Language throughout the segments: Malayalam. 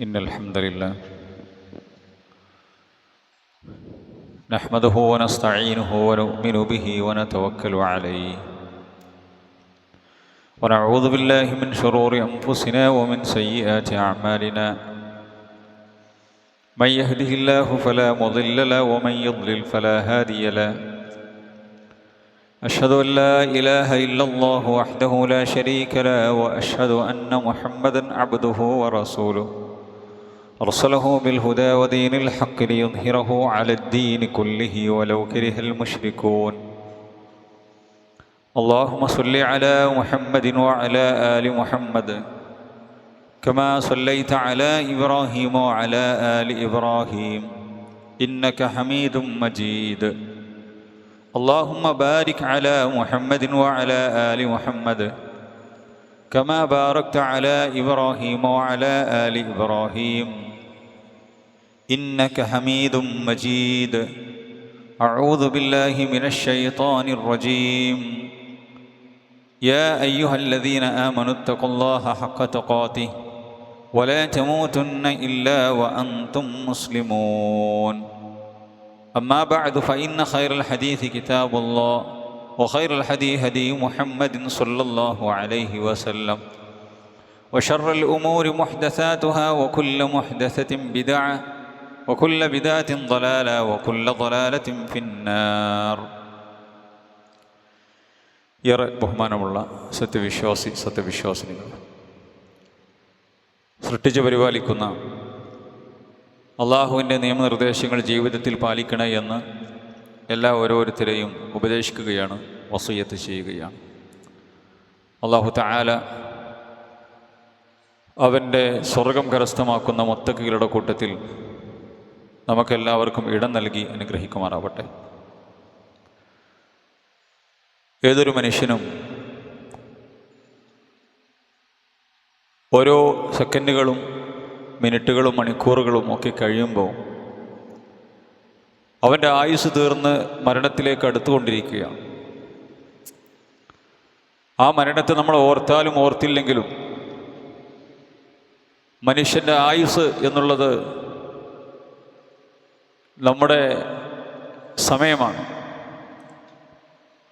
إن الحمد لله نحمده ونستعينه ونؤمن به ونتوكل عليه ونعوذ بالله من شرور أنفسنا ومن سيئات أعمالنا من يهده الله فلا مضل له ومن يضلل فلا هادي له أشهد أن لا إله إلا الله وحده لا شريك له وأشهد أن محمدا عبده ورسوله أرسله بالهدى ودين الحق ليظهره على الدين كله ولو كره المشركون اللهم صل على محمد وعلى آل محمد كما صليت على إبراهيم وعلى آل إبراهيم إنك حميد مجيد اللهم بارك على محمد وعلى آل محمد كما باركت على إبراهيم وعلى آل إبراهيم إنك حميد مجيد أعوذ بالله من الشيطان الرجيم يا أيها الذين آمنوا اتقوا الله حق تقاته ولا تموتن إلا وأنتم مسلمون أما بعد فإن خير الحديث كتاب الله وخير الهدي هدي محمد صلى الله عليه وسلم وشر الأمور محدثاتها وكل محدثة بدعة وكل بدعة ضلالة وكل ضلالة في النار. ഏറെ ബഹുമാനമുള്ള സത്യവിശ്വാസിനികൾ, സൃഷ്ടിച്ചു പരിപാലിക്കുന്ന അള്ളാഹുവിൻ്റെ നിയമനിർദ്ദേശങ്ങൾ ജീവിതത്തിൽ പാലിക്കണേ എന്ന് ഓരോരുത്തരെയും ഉപദേശിക്കുകയാണ്, വസിയ്യത്ത് ചെയ്യുകയാണ്. അള്ളാഹു തആല അവൻ്റെ സ്വർഗം കരസ്ഥമാക്കുന്ന മുത്തഖികളുടെ കൂട്ടത്തിൽ നമുക്കെല്ലാവർക്കും ഇടം നൽകി അനുഗ്രഹിക്കുമാറാവട്ടെ. ഏതൊരു മനുഷ്യനും ഓരോ സെക്കൻഡുകളും മിനിറ്റുകളും മണിക്കൂറുകളും ഒക്കെ കഴിയുമ്പോൾ അവൻ്റെ ആയുസ് തീർന്ന് മരണത്തിലേക്ക് അടുത്തുകൊണ്ടിരിക്കുകയാണ്. ആ മരണത്തെ നമ്മൾ ഓർത്താലും ഓർത്തില്ലെങ്കിലും മനുഷ്യൻ്റെ ആയുസ് എന്നുള്ളത് നമ്മുടെ സമയമാണ്.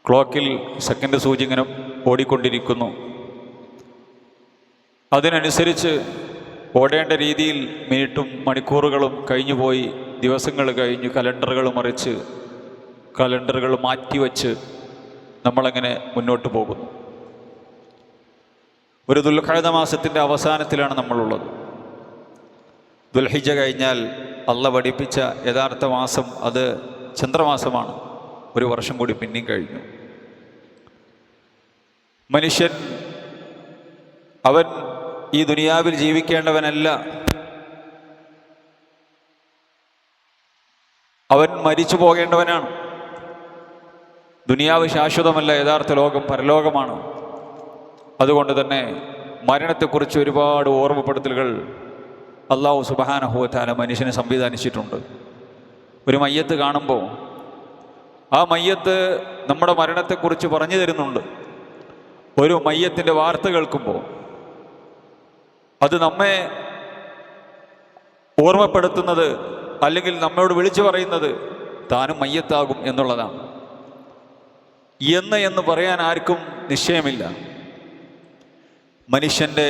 ക്ലോക്കിൽ സെക്കൻഡ് സൂചി ഇങ്ങനെ ഓടിക്കൊണ്ടിരിക്കുന്നു. അതിനനുസരിച്ച് ഓടേണ്ട രീതിയിൽ മിനിറ്റും മണിക്കൂറുകളും കഴിഞ്ഞുപോയി, ദിവസങ്ങൾ കഴിഞ്ഞു, കലണ്ടറുകൾ മറിച്ച് കലണ്ടറുകൾ മാറ്റിവെച്ച് നമ്മളങ്ങനെ മുന്നോട്ട് പോകുന്നു. ഒരു ദുൽഖഅദ മാസത്തിൻ്റെ അവസാനത്തിലാണ് നമ്മളുള്ളത്. ദുൽഹിജ്ജ കഴിഞ്ഞാൽ അള്ളാഹ് പഠിപ്പിച്ച യഥാർത്ഥ മാസം അത് ചന്ദ്രമാസമാണ്. ഒരു വർഷം കൂടി പിന്നെയും കഴിഞ്ഞു. മനുഷ്യൻ അവൻ ഈ ദുനിയാവിൽ ജീവിക്കേണ്ടവനല്ല, അവൻ മരിച്ചു പോകേണ്ടവനാണ്. ദുനിയാവ് ശാശ്വതമല്ല, യഥാർത്ഥ ലോകം പരലോകമാണ്. അതുകൊണ്ട് തന്നെ മരണത്തെക്കുറിച്ച് ഒരുപാട് ഓർമ്മപ്പെടുത്തലുകൾ അല്ലാഹു സുബ്ഹാനഹു വ തആല മനുഷ്യനെ സംവിധാനിച്ചിട്ടുണ്ട്. ഒരു മയ്യത്ത് കാണുമ്പോൾ ആ മയ്യത്ത് നമ്മുടെ മരണത്തെക്കുറിച്ച് പറഞ്ഞു തരുന്നുണ്ട്. ഒരു മയ്യത്തിൻ്റെ വാർത്ത കേൾക്കുമ്പോൾ അത് നമ്മെ ഓർമ്മപ്പെടുത്തുന്നത്, അല്ലെങ്കിൽ നമ്മോട് വിളിച്ചു പറയുന്നത് താനും മയ്യത്താകും എന്നുള്ളതാണ്. എന്ന് പറയാൻ ആർക്കും നിശ്ചയമില്ല. മനുഷ്യൻ്റെ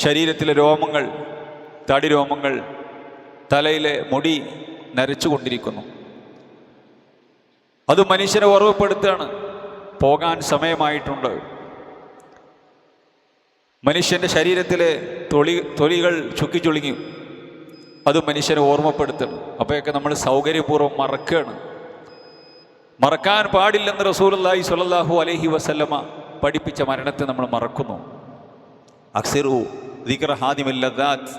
ശരീരത്തിലെ രോമങ്ങൾ, തടി രോമങ്ങൾ, തലയിലെ മുടി നരച്ചുകൊണ്ടിരിക്കുന്നു. അത് മനുഷ്യനെ ഓർമ്മപ്പെടുത്തുകയാണ്, പോകാൻ സമയമായിട്ടുണ്ട്. മനുഷ്യൻ്റെ ശരീരത്തിലെ തൊലികൾ ചുക്കിച്ചുളുങ്ങി, അത് മനുഷ്യനെ ഓർമ്മപ്പെടുത്തണം. അപ്പോഴൊക്കെ നമ്മൾ സൗകര്യപൂർവ്വം മറക്കുകയാണ്. മറക്കാൻ പാടില്ലെന്ന് റസൂലുള്ളാഹി സ്വല്ലല്ലാഹു അലൈഹി വസല്ലമ പഠിപ്പിച്ച മരണത്തെ നമ്മൾ മറക്കുന്നു. അക്സിറു ദിക്റ ഹാദിമിൽ ലദ്ദാത്ത്,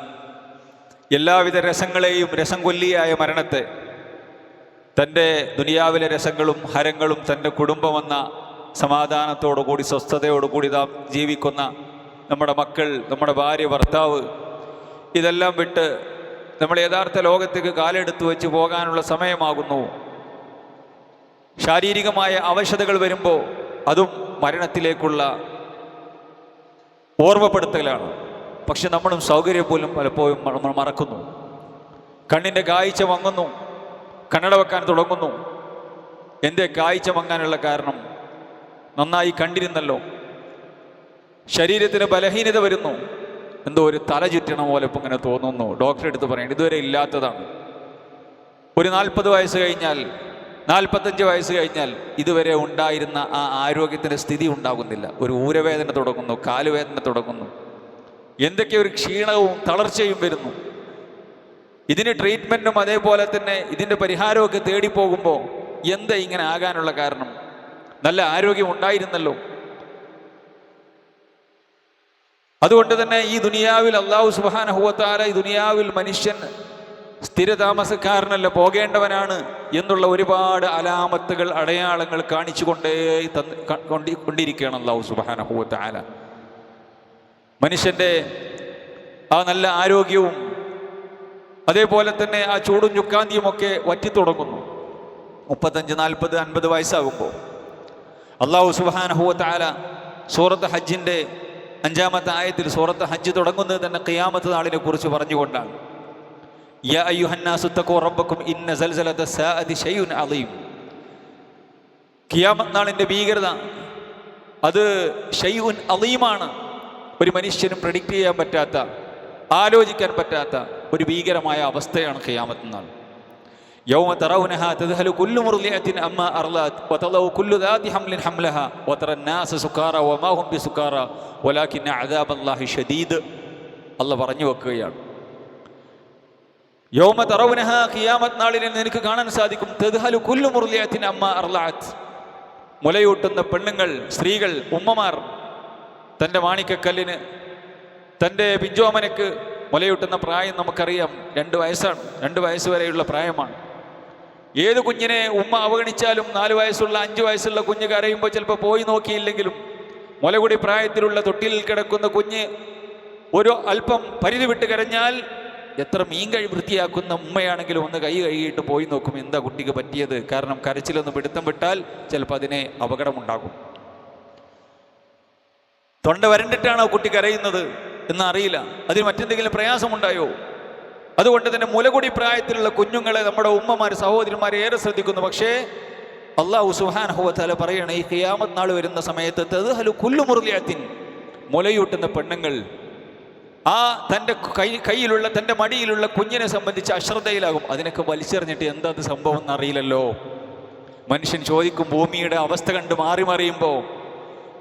എല്ലാവിധ രസങ്ങളെയും രസം കൊല്ലിയായ മരണത്തെ, തൻ്റെ ദുനിയാവിലെ രസങ്ങളും ഹരങ്ങളും തൻ്റെ കുടുംബമെന്ന സമാധാനത്തോടുകൂടി സ്വസ്ഥതയോടുകൂടി നാം ജീവിക്കുന്ന നമ്മുടെ മക്കൾ, നമ്മുടെ ഭാര്യ, ഭർത്താവ്, ഇതെല്ലാം വിട്ട് നമ്മൾ യഥാർത്ഥ ലോകത്തേക്ക് കാലെടുത്ത് വെച്ച് പോകാനുള്ള സമയമാകുന്നു. ശാരീരികമായ അവശതകൾ വരുമ്പോൾ അതും മരണത്തിലേക്കുള്ള ഓർമ്മപ്പെടുത്തലാണ്. പക്ഷെ നമ്മളും സൗകര്യം പോലും പലപ്പോഴും നമ്മൾ മറക്കുന്നു. കണ്ണിൻ്റെ കാഴ്ച മങ്ങുന്നു, കണ്ണട വെക്കാൻ തുടങ്ങുന്നു. എന്തേ കാഴ്ച മങ്ങാനുള്ള കാരണം? നന്നായി കണ്ടിരുന്നല്ലോ. ശരീരത്തിന് ബലഹീനത വരുന്നു, എന്തോ ഒരു തല ചുറ്റണ പോലെ ഇപ്പം ഇങ്ങനെ തോന്നുന്നു. ഡോക്ടറെ അടുത്ത് പറയണം ഇതുവരെ ഇല്ലാത്തതാണ്. ഒരു 40 വയസ്സ് കഴിഞ്ഞാൽ, 45 വയസ്സ് കഴിഞ്ഞാൽ ഇതുവരെ ഉണ്ടായിരുന്ന ആ ആരോഗ്യത്തിൻ്റെ സ്ഥിതി ഉണ്ടാകുന്നില്ല. ഒരു ഊരവേദന തുടങ്ങുന്നു, കാലുവേദന തുടങ്ങുന്നു, എന്തൊക്കെ ഒരു ക്ഷീണവും തളർച്ചയും വരുന്നു. ഇതിന് ട്രീറ്റ്മെൻറ്റും അതേപോലെ തന്നെ ഇതിൻ്റെ പരിഹാരമൊക്കെ തേടിപ്പോകുമ്പോൾ എന്താ ഇങ്ങനെ ആകാനുള്ള കാരണം? നല്ല ആരോഗ്യം ഉണ്ടായിരുന്നല്ലോ. അതുകൊണ്ട് തന്നെ ഈ ദുനിയാവിൽ അല്ലാഹു സുബ്ഹാനഹു വ തആല ഈ ദുനിയാവിൽ മനുഷ്യൻ സ്ഥിരതാമസക്കാരനല്ല, പോകേണ്ടവനാണ് എന്നുള്ള ഒരുപാട് അലാമത്തുകൾ, അടയാളങ്ങൾ കാണിച്ചു കൊണ്ടിരിക്കുകയാണ് അല്ലാഹു സുബ്ഹാനഹു വ തആല. മനുഷ്യൻ്റെ ആ നല്ല ആരോഗ്യവും അതേപോലെ തന്നെ ആ ചൂടും ചുക്കാന്തിയുമൊക്കെ വറ്റിത്തുടങ്ങുന്നു. 35, 40, 50 വയസ്സാകുമ്പോൾ അല്ലാഹു സുബ്ഹാനഹു വ തആല സൂറത്ത് ഹജ്ജിൻ്റെ 5-ാമത്തെ ആയത്തിൽ സൂറത്ത് ഹജ്ജ് തുടങ്ങുന്നത് തന്നെ ഖിയാമത്ത് നാളിനെ കുറിച്ച് പറഞ്ഞുകൊണ്ടാണ്. യാ അയ്യുഹന്നാസു തഖൂ റബ്ബക്കും ഇന്ന സൽസലത സാഅതി ശൈഉൻ അളീം. ഖിയാമത്ത് നാളിൻ്റെ ഭീകരത അത് ശൈഉൻ അളീമാണ്. ഒരു മനുഷ്യനും പ്രെഡിക്റ്റ് ചെയ്യാൻ പറ്റാത്ത, ആലോചിക്കാൻ പറ്റാത്ത ഒരു ഭീകരമായ അവസ്ഥയാണ് ഖിയാമത്ത് നാൾ. യൗമ തറൗനഹാ തദ്ഹലു കുല്ലു മുർളിഅത്തിൻ അമ്മാ അർളഅത് വതളഉ കുല്ലു ദാതി ഹംലിൻ ഹംലഹാ വതറന്നാസ സുകാറ വമാ ഹും ബിസുകാറ വലാകിന്ന അദാബല്ലാഹി ശദീദ്. അല്ലാഹ് പറഞ്ഞു വെക്കുകയാണ്, യൗമ തറൗനഹാ, ഖിയാമത്ത് നാളിൽ നിനക്ക് കാണാൻ സാധിക്കും, തദ്ഹലു കുല്ലു മുർളിഅത്തിൻ അമ്മാ അർളഅത്, മുലയൂട്ടുന്ന പെണ്ണുങ്ങൾ, സ്ത്രീകൾ, ഉമ്മമാർ തൻ്റെ മാണിക്കക്കല്ലിന്, തൻ്റെ പിഞ്ചോമനക്ക് മുലയൂട്ടുന്ന പ്രായം നമുക്കറിയാം, 2 വയസ്സാണ്. 2 വയസ്സ് വരെയുള്ള പ്രായമാണ്. ഏത് കുഞ്ഞിനെ ഉമ്മ അവഗണിച്ചാലും 4 വയസ്സുള്ള 5 വയസ്സുള്ള കുഞ്ഞ് കരയുമ്പോൾ ചിലപ്പോൾ പോയി നോക്കിയില്ലെങ്കിലും മുലകുടി പ്രായത്തിലുള്ള തൊട്ടിലിൽ കിടക്കുന്ന കുഞ്ഞ് ഒരു അല്പം പരിധി വിട്ട് കരഞ്ഞാൽ എത്ര മീൻകഴി വൃത്തിയാക്കുന്ന ഉമ്മയാണെങ്കിലും ഒന്ന് കൈ കഴുകിയിട്ട് പോയി നോക്കും, എന്താ കുട്ടിക്ക് പറ്റിയത്. കാരണം കരച്ചിലൊന്ന് പിടുത്തം വിട്ടാൽ ചിലപ്പോൾ അതിനെ അപകടമുണ്ടാകും. തൊണ്ട വരണ്ടിട്ടാണോ കുട്ടി കരയുന്നത് എന്നറിയില്ല, അതിന് മറ്റെന്തെങ്കിലും പ്രയാസമുണ്ടായോ? അതുകൊണ്ട് തന്നെ മുലകുടി പ്രായത്തിലുള്ള കുഞ്ഞുങ്ങളെ നമ്മുടെ ഉമ്മമാർ, സഹോദരിമാരെ ഏറെ ശ്രദ്ധിക്കുന്നു. പക്ഷേ അല്ലാഹു സുബ്ഹാനഹു വ തആല പറയണ ഈ ഖിയാമത്ത് നാൾ വരുന്ന സമയത്ത് തദ്ഹലു കുല്ലു മുർളിഅത്തിൻ, മുലയൂട്ടുന്ന പെണ്ണുങ്ങൾ ആ തൻ്റെ കയ്യിലുള്ള, തൻ്റെ മടിയിലുള്ള കുഞ്ഞിനെ സംബന്ധിച്ച് അശ്രദ്ധയിലാകും. അതിനൊക്കെ വലിച്ചെറിഞ്ഞിട്ട് എന്താ അത് സംഭവം എന്നറിയില്ലല്ലോ. മനുഷ്യൻ ചോദിക്കും, ഭൂമിയുടെ അവസ്ഥ കണ്ട് മാറി മറിയുമ്പോൾ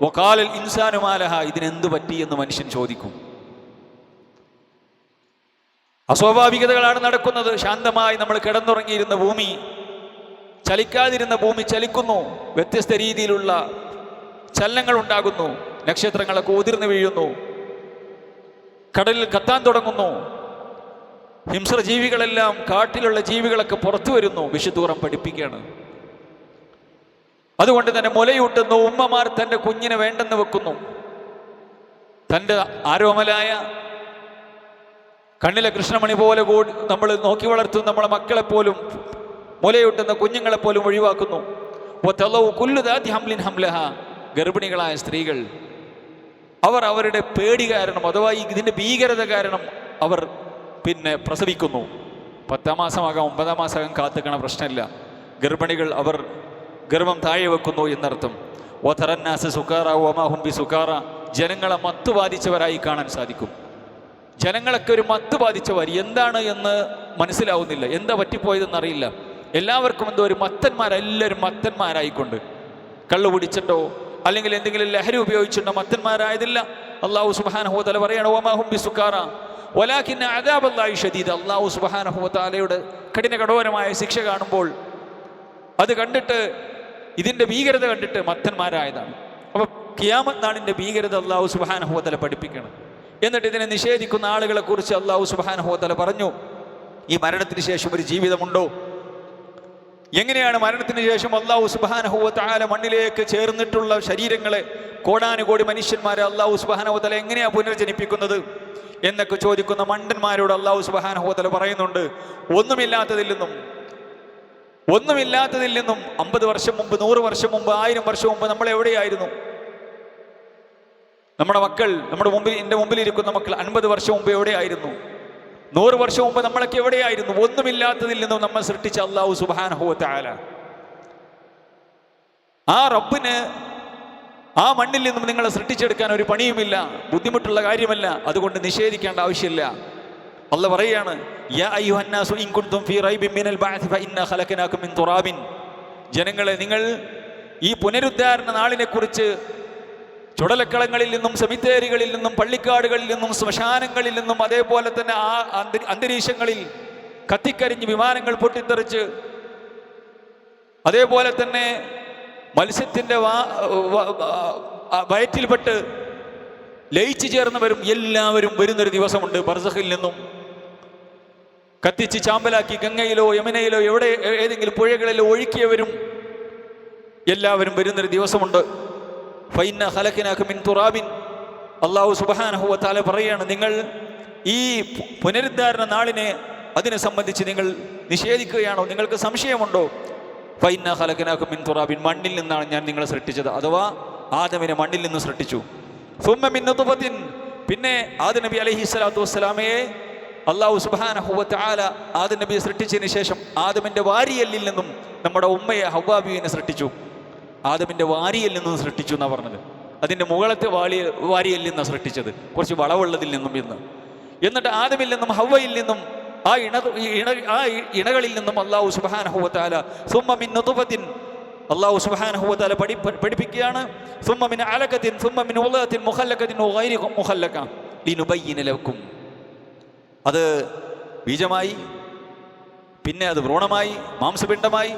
വഖാലൽ ഇൻസാനു മാലഹ, ഇതിനെന്ത് പറ്റി എന്ന് മനുഷ്യൻ ചോദിക്കും. അസ്വാഭാവികതകളാണ് നടക്കുന്നത്. ശാന്തമായി നമ്മൾ കിടന്നുറങ്ങിയിരുന്ന ഭൂമി, ചലിക്കാതിരുന്ന ഭൂമി ചലിക്കുന്നു. വ്യത്യസ്ത രീതിയിലുള്ള ചലനങ്ങൾ ഉണ്ടാകുന്നു. നക്ഷത്രങ്ങളൊക്കെ ഉതിർന്നു വീഴുന്നു. കടലിൽ കത്താൻ തുടങ്ങുന്നു. ഹിംസ്ര ജീവികളെല്ലാം, കാട്ടിലുള്ള ജീവികളൊക്കെ പുറത്തു വരുന്നു. വിശുദ്ധ ഖുർആൻ പഠിപ്പിക്കുകയാണ്. അതുകൊണ്ട് തന്നെ മുലയൂട്ടുന്ന ഉമ്മമാർ തൻ്റെ കുഞ്ഞിനെ വേണ്ടെന്ന് വെക്കുന്നു. തൻ്റെ ആരോമലായ കണ്ണിലെ കൃഷ്ണമണി പോലെ കൂടി നമ്മൾ നോക്കി വളർത്തുന്ന നമ്മളെ മക്കളെപ്പോലും, മുലയൂട്ടുന്ന കുഞ്ഞുങ്ങളെപ്പോലും ഒഴിവാക്കുന്നു. കുല്ലു ദാതി ഹംലിൻ ഹംലഹ, ഗർഭിണികളായ സ്ത്രീകൾ അവർ അവരുടെ പേടി കാരണം, അഥവാ ഇതിൻ്റെ ഭീകരത കാരണം അവർ പിന്നെ പ്രസവിക്കുന്നു. 10-ാം മാസമാകാം, 9-ാം മാസമാകാം, കാത്തുക്കണ പ്രശ്നമില്ല. ഗർഭിണികൾ അവർ ഗർഭം താഴെ വെക്കുന്നു എന്നർത്ഥം. വതറന്നാസ സുകാറ വമാ ഹും ബിസുകാറ, ജനങ്ങളെ മത്ത് ബാധിച്ചവരായി കാണാൻ സാധിക്കും. ജനങ്ങളൊക്കെ ഒരു മത്ത് ബാധിച്ചവർ, എന്താണ് എന്ന് മനസ്സിലാവുന്നില്ല, എന്താ പറ്റിപ്പോയതെന്നറിയില്ല. എല്ലാവർക്കും എന്തോ ഒരു എല്ലാവരും മത്തന്മാരായിക്കൊണ്ട്, കള്ളു കുടിച്ചിട്ടോ അല്ലെങ്കിൽ എന്തെങ്കിലും ലഹരി ഉപയോഗിച്ചിട്ടോ മത്തന്മാരായതില്ല. അല്ലാഹു സുബ്ഹാനഹു വ തആല പറയാണ്, വമാ ഹും ബിസുകാറ വലാകിന്ന അദാബല്ലാഹി ശദീദ്. അല്ലാഹു സുബ്ഹാനഹു വ തആലയുടെ കഠിനകഠോരമായ ശിക്ഷ കാണുമ്പോൾ അത് കണ്ടിട്ട്, ഇതിൻ്റെ ഭീകരത കണ്ടിട്ട് മത്തന്മാരായതാണ്. അപ്പോൾ ഖിയാമത്ത് നാളിൻ്റെ ഭീകരത അല്ലാഹു സുബ്ഹാനഹു വ തആല പഠിപ്പിക്കണം. എന്നിട്ട് ഇതിനെ നിഷേധിക്കുന്ന ആളുകളെ കുറിച്ച് അല്ലാഹു സുബ്ഹാനഹു വ തആല പറഞ്ഞു, ഈ മരണത്തിന് ശേഷം ഒരു ജീവിതമുണ്ടോ? എങ്ങനെയാണ് മരണത്തിന് ശേഷം അല്ലാഹു സുബ്ഹാനഹു വ തആല മണ്ണിലേക്ക് ചേർന്നിട്ടുള്ള ശരീരങ്ങളെ, കോടാനുകോടി മനുഷ്യന്മാരെ അല്ലാഹു സുബ്ഹാനഹു വ തആല എങ്ങനെയാണ് പുനർജനിപ്പിക്കുന്നത് എന്നൊക്കെ ചോദിക്കുന്ന മണ്ടന്മാരോട് അല്ലാഹു സുബ്ഹാനഹു വ തആല പറയുന്നുണ്ട്, ഒന്നുമില്ലാത്തതിൽ നിന്നും 50 വർഷം മുമ്പ്, 100 വർഷം മുമ്പ്, 1000 വർഷം മുമ്പ് നമ്മൾ എവിടെയായിരുന്നു? നമ്മുടെ മക്കൾ, എൻ്റെ മുമ്പിലിരിക്കുന്ന മക്കൾ 50 വർഷം മുമ്പ് എവിടെയായിരുന്നു? 100 വർഷം മുമ്പ് നമ്മളൊക്കെ എവിടെയായിരുന്നു? ഒന്നുമില്ലാത്തതിൽ നിന്നും നമ്മൾ സൃഷ്ടിച്ച അല്ലാഹു സുബ്ഹാനഹു വ തആല, ആ റബ്ബിന് ആ മണ്ണിൽ നിന്നും നിങ്ങളെ സൃഷ്ടിച്ചെടുക്കാൻ ഒരു പണിയുമില്ല, ബുദ്ധിമുട്ടുള്ള കാര്യമല്ല. അതുകൊണ്ട് നിഷേധിക്കേണ്ട ആവശ്യമില്ല. അല്ലാഹ് പറയാണ്, യാ അയ്യുഹന്നാസു ഇൻ കുൻതും ഫീ റൈബിൻ മിനൽ ബഅസ് ഫഇന്നാ ഖലഖനാകും മിൻ തുറാബിൻ. ജനങ്ങളെ, നിങ്ങൾ ഈ പുനരുദ്ധാരണ നാളിനെ കുറിച്ച് ചുടലക്കളങ്ങളിൽ നിന്നും സെമിത്തേരികളിൽ നിന്നും പള്ളിക്കാടുകളിൽ നിന്നും ശ്മശാനങ്ങളിൽ നിന്നും അതേപോലെ തന്നെ ആ അന്തരീക്ഷങ്ങളിൽ കത്തിക്കരിഞ്ഞ് വിമാനങ്ങൾ പൊട്ടിത്തെറിച്ച് അതേപോലെ തന്നെ മത്സ്യത്തിൻ്റെ വയറ്റിൽപ്പെട്ട് ലയിച്ചു ചേർന്നവരും എല്ലാവരും വരുന്നൊരു ദിവസമുണ്ട്. ബർസഖിൽ നിന്നും കത്തിച്ച് ചാമ്പലാക്കി ഗംഗയിലോ യമുനയിലോ ഏതെങ്കിലും പുഴകളിലോ ഒഴുക്കിയവരും എല്ലാവരും വരുന്നൊരു ദിവസമുണ്ട്. ഫഇന്ന ഖലഖനാക മിൻ തുറാബിൻ. അല്ലാഹു സുബ്ഹാനഹു വ തആല പറയാണ്, നിങ്ങൾ ഈ പുനരുദ്ധാരണ നാളിനെ അതിനെ സംബന്ധിച്ച് നിങ്ങൾ നിഷേധിക്കുകയാണോ? നിങ്ങൾക്ക് സംശയമുണ്ടോ? ഫഇന്ന ഖലഖനാക മിൻ തുറാബിൻ, മണ്ണിൽ നിന്നാണ് ഞാൻ നിങ്ങളെ സൃഷ്ടിച്ചത്. അഥവാ ആദമിനെ മണ്ണിൽ നിന്ന് സൃഷ്ടിച്ചു. സുമ്മ മിൻ നുത്ഫത്തിൻ, പിന്നെ ആദം നബി അലൈഹിസ്സലാത്തു വസ്സലാമയെ അല്ലാഹു സുബ്ഹാനഹു വ തആല ആദം നബിയെ സൃഷ്ടിച്ചതിന് ശേഷം ആദമിൻ്റെ വാരിയല്ലിൽ നിന്നും നമ്മുടെ ഉമ്മയെ ഹവ്വാ ബീവിനെ സൃഷ്ടിച്ചു. ആദമിൻ്റെ വാരിയിൽ നിന്നും സൃഷ്ടിച്ചു എന്നാണ് പറഞ്ഞത്. അതിൻ്റെ മുകളത്തെ വാരിയല്ലിൽ നിന്നാണ് സൃഷ്ടിച്ചത്, കുറച്ച് വളവുള്ളതിൽ നിന്നും എന്നിട്ട് ആദമിൽ നിന്നും ഹവ്വയിൽ നിന്നും ആ ഇണകളിൽ നിന്നും അല്ലാഹു സുബ്ഹാനഹു വ തആല സുമ്മ മിൻ നുത്ഫത്തിൻ, അല്ലാഹു സുബ്ഹാനഹു വ തആല പഠിപ്പിക്കുകയാണ്, സുമ്മ മിൻ അലഖത്തിൻ സുമ്മ മിൻ ഉളഖത്തിൻ മുഖല്ലഖത്തിൻ വഗൈരി മുഖല്ലഖ ലിനുബയ്യിന ലക്കും. അത് ബീജമായി, പിന്നെ അത് ഭ്രൂണമായി, മാംസപിണ്ഡമായി.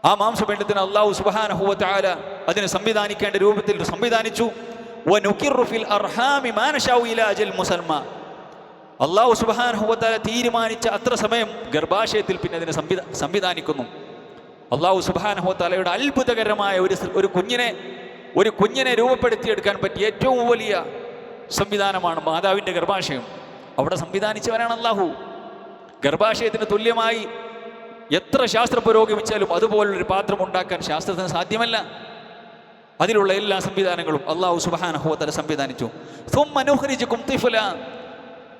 ആ മാംസപിണ്ഡത്തിന് അല്ലാഹു സുബ്ഹാനഹു വ തആല അതിനെ സംവിധാനിക്കേണ്ട രൂപത്തിൽ സംവിധാനിച്ചു. വനുകിറു ഫിൽ അർഹാമി മാ നശാഉ ഇലാ അജൽ മുസൽമാ. അല്ലാഹു സുബ്ഹാനഹു വ തആല തീരുമാനിച്ച അത്ര സമയം ഗർഭാശയത്തിൽ പിന്നെ അതിനെ സംവിധാനിക്കുന്നു. അല്ലാഹു സുബ്ഹാനഹു വ തആലയുടെ അത്ഭുതകരമായ ഒരു കുഞ്ഞിനെ രൂപപ്പെടുത്തിയെടുക്കാൻ പറ്റിയ ഏറ്റവും വലിയ സംവിധാനമാണ് മാതാവിൻ്റെ ഗർഭാശയം. അവിടെ സംവിധാനിച്ചവനാണ് അല്ലാഹു. ഗർഭാശയത്തിന് തുല്യമായി എത്ര ശാസ്ത്രം പുരോഗമിച്ചാലും അതുപോലൊരു പാത്രം ഉണ്ടാക്കാൻ ശാസ്ത്രത്തിന് സാധ്യമല്ല. അതിലുള്ള എല്ലാ സംവിധാനങ്ങളും അല്ലാഹു സുബ്ഹാനഹു വ തആല സംവിധാനിച്ചു. സുമ്മ നുഖ്രിജുകും തിഫ്ല,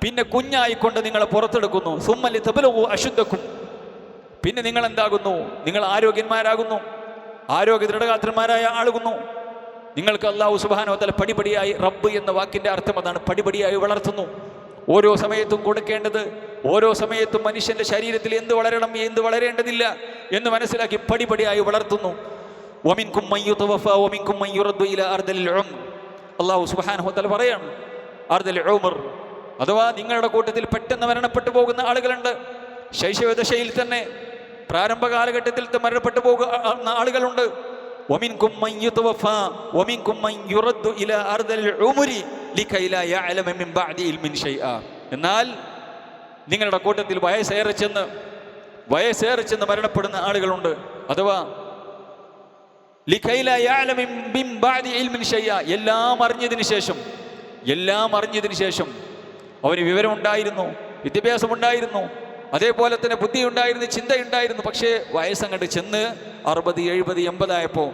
പിന്നെ കുഞ്ഞായിക്കൊണ്ട് നിങ്ങളെ പുറത്തെടുക്കുന്നു. സുമ്മ ലിതബ്ലുഗു അശുദ്ധക്കും, പിന്നെ നിങ്ങൾ എന്താകുന്നു? നിങ്ങൾ ആരോഗ്യന്മാരാകുന്നു, ആരോഗ്യ ദൃഢഗാത്രന്മാരായ ആളുകുന്നു. നിങ്ങൾക്ക് അല്ലാഹു സുബ്ഹാനഹു വ തആല പടിപടിയായി, റബ്ബ് എന്ന വാക്കിൻ്റെ അർത്ഥം അതാണ്, പടിപടിയായി വളർത്തുന്നു. ഓരോ സമയത്തും കൊടുക്കേണ്ടത്, ഓരോ സമയത്തും മനുഷ്യൻ്റെ ശരീരത്തിൽ എന്ത് വളരണം, എന്ത് വളരേണ്ടതില്ല എന്ന് മനസ്സിലാക്കി പടിപടിയായി വളർത്തുന്നു. വമിൻകും മൻ യുതവഫാ വമിൻകും മൻ യുറദ്ദു ഇലാ അർദിൽ ഉംർ. അല്ലാഹു സുബ്ഹാനഹു വ തആല പറയാണ്, അർദിൽ ഉംർ അഥവാ നിങ്ങളുടെ കൂട്ടത്തിൽ പെട്ടെന്ന് മരണപ്പെട്ടു പോകുന്ന ആളുകളുണ്ട്. ശൈശവദശയിൽ തന്നെ പ്രാരംഭ കാലഘട്ടത്തിൽ മരണപ്പെട്ടു പോകുന്ന ആളുകളുണ്ട്. വമിൻകും മൻ യുതവഫാ വമിൻകും മൻ യുറദ്ദു ഇലാ അർദിൽ ഉംരി ലികൈ ലാ യഅലമ മിൻ ബഅദി ഇൽമിൻ ഷൈഅ. എന്നാൽ നിങ്ങളുടെ കൂട്ടത്തിൽ വയസ്സേറെ ചെന്ന് മരണപ്പെടുന്ന ആളുകളുണ്ട്. അഥവാ ലികൈ ലാ യഅലമ മിൻ ബഅദി ഇൽമിൻ ഷൈഅ, എല്ലാം അറിഞ്ഞതിന് ശേഷം അവന് വിവരമുണ്ടായിരുന്നു, വിദ്യാഭ്യാസമുണ്ടായിരുന്നു, അതേപോലെ തന്നെ ബുദ്ധിയുണ്ടായിരുന്നു, ചിന്തയുണ്ടായിരുന്നു. പക്ഷേ വയസ്സങ്ങോട്ട് ചെന്ന് 60, 70, 80 ആയപ്പോൾ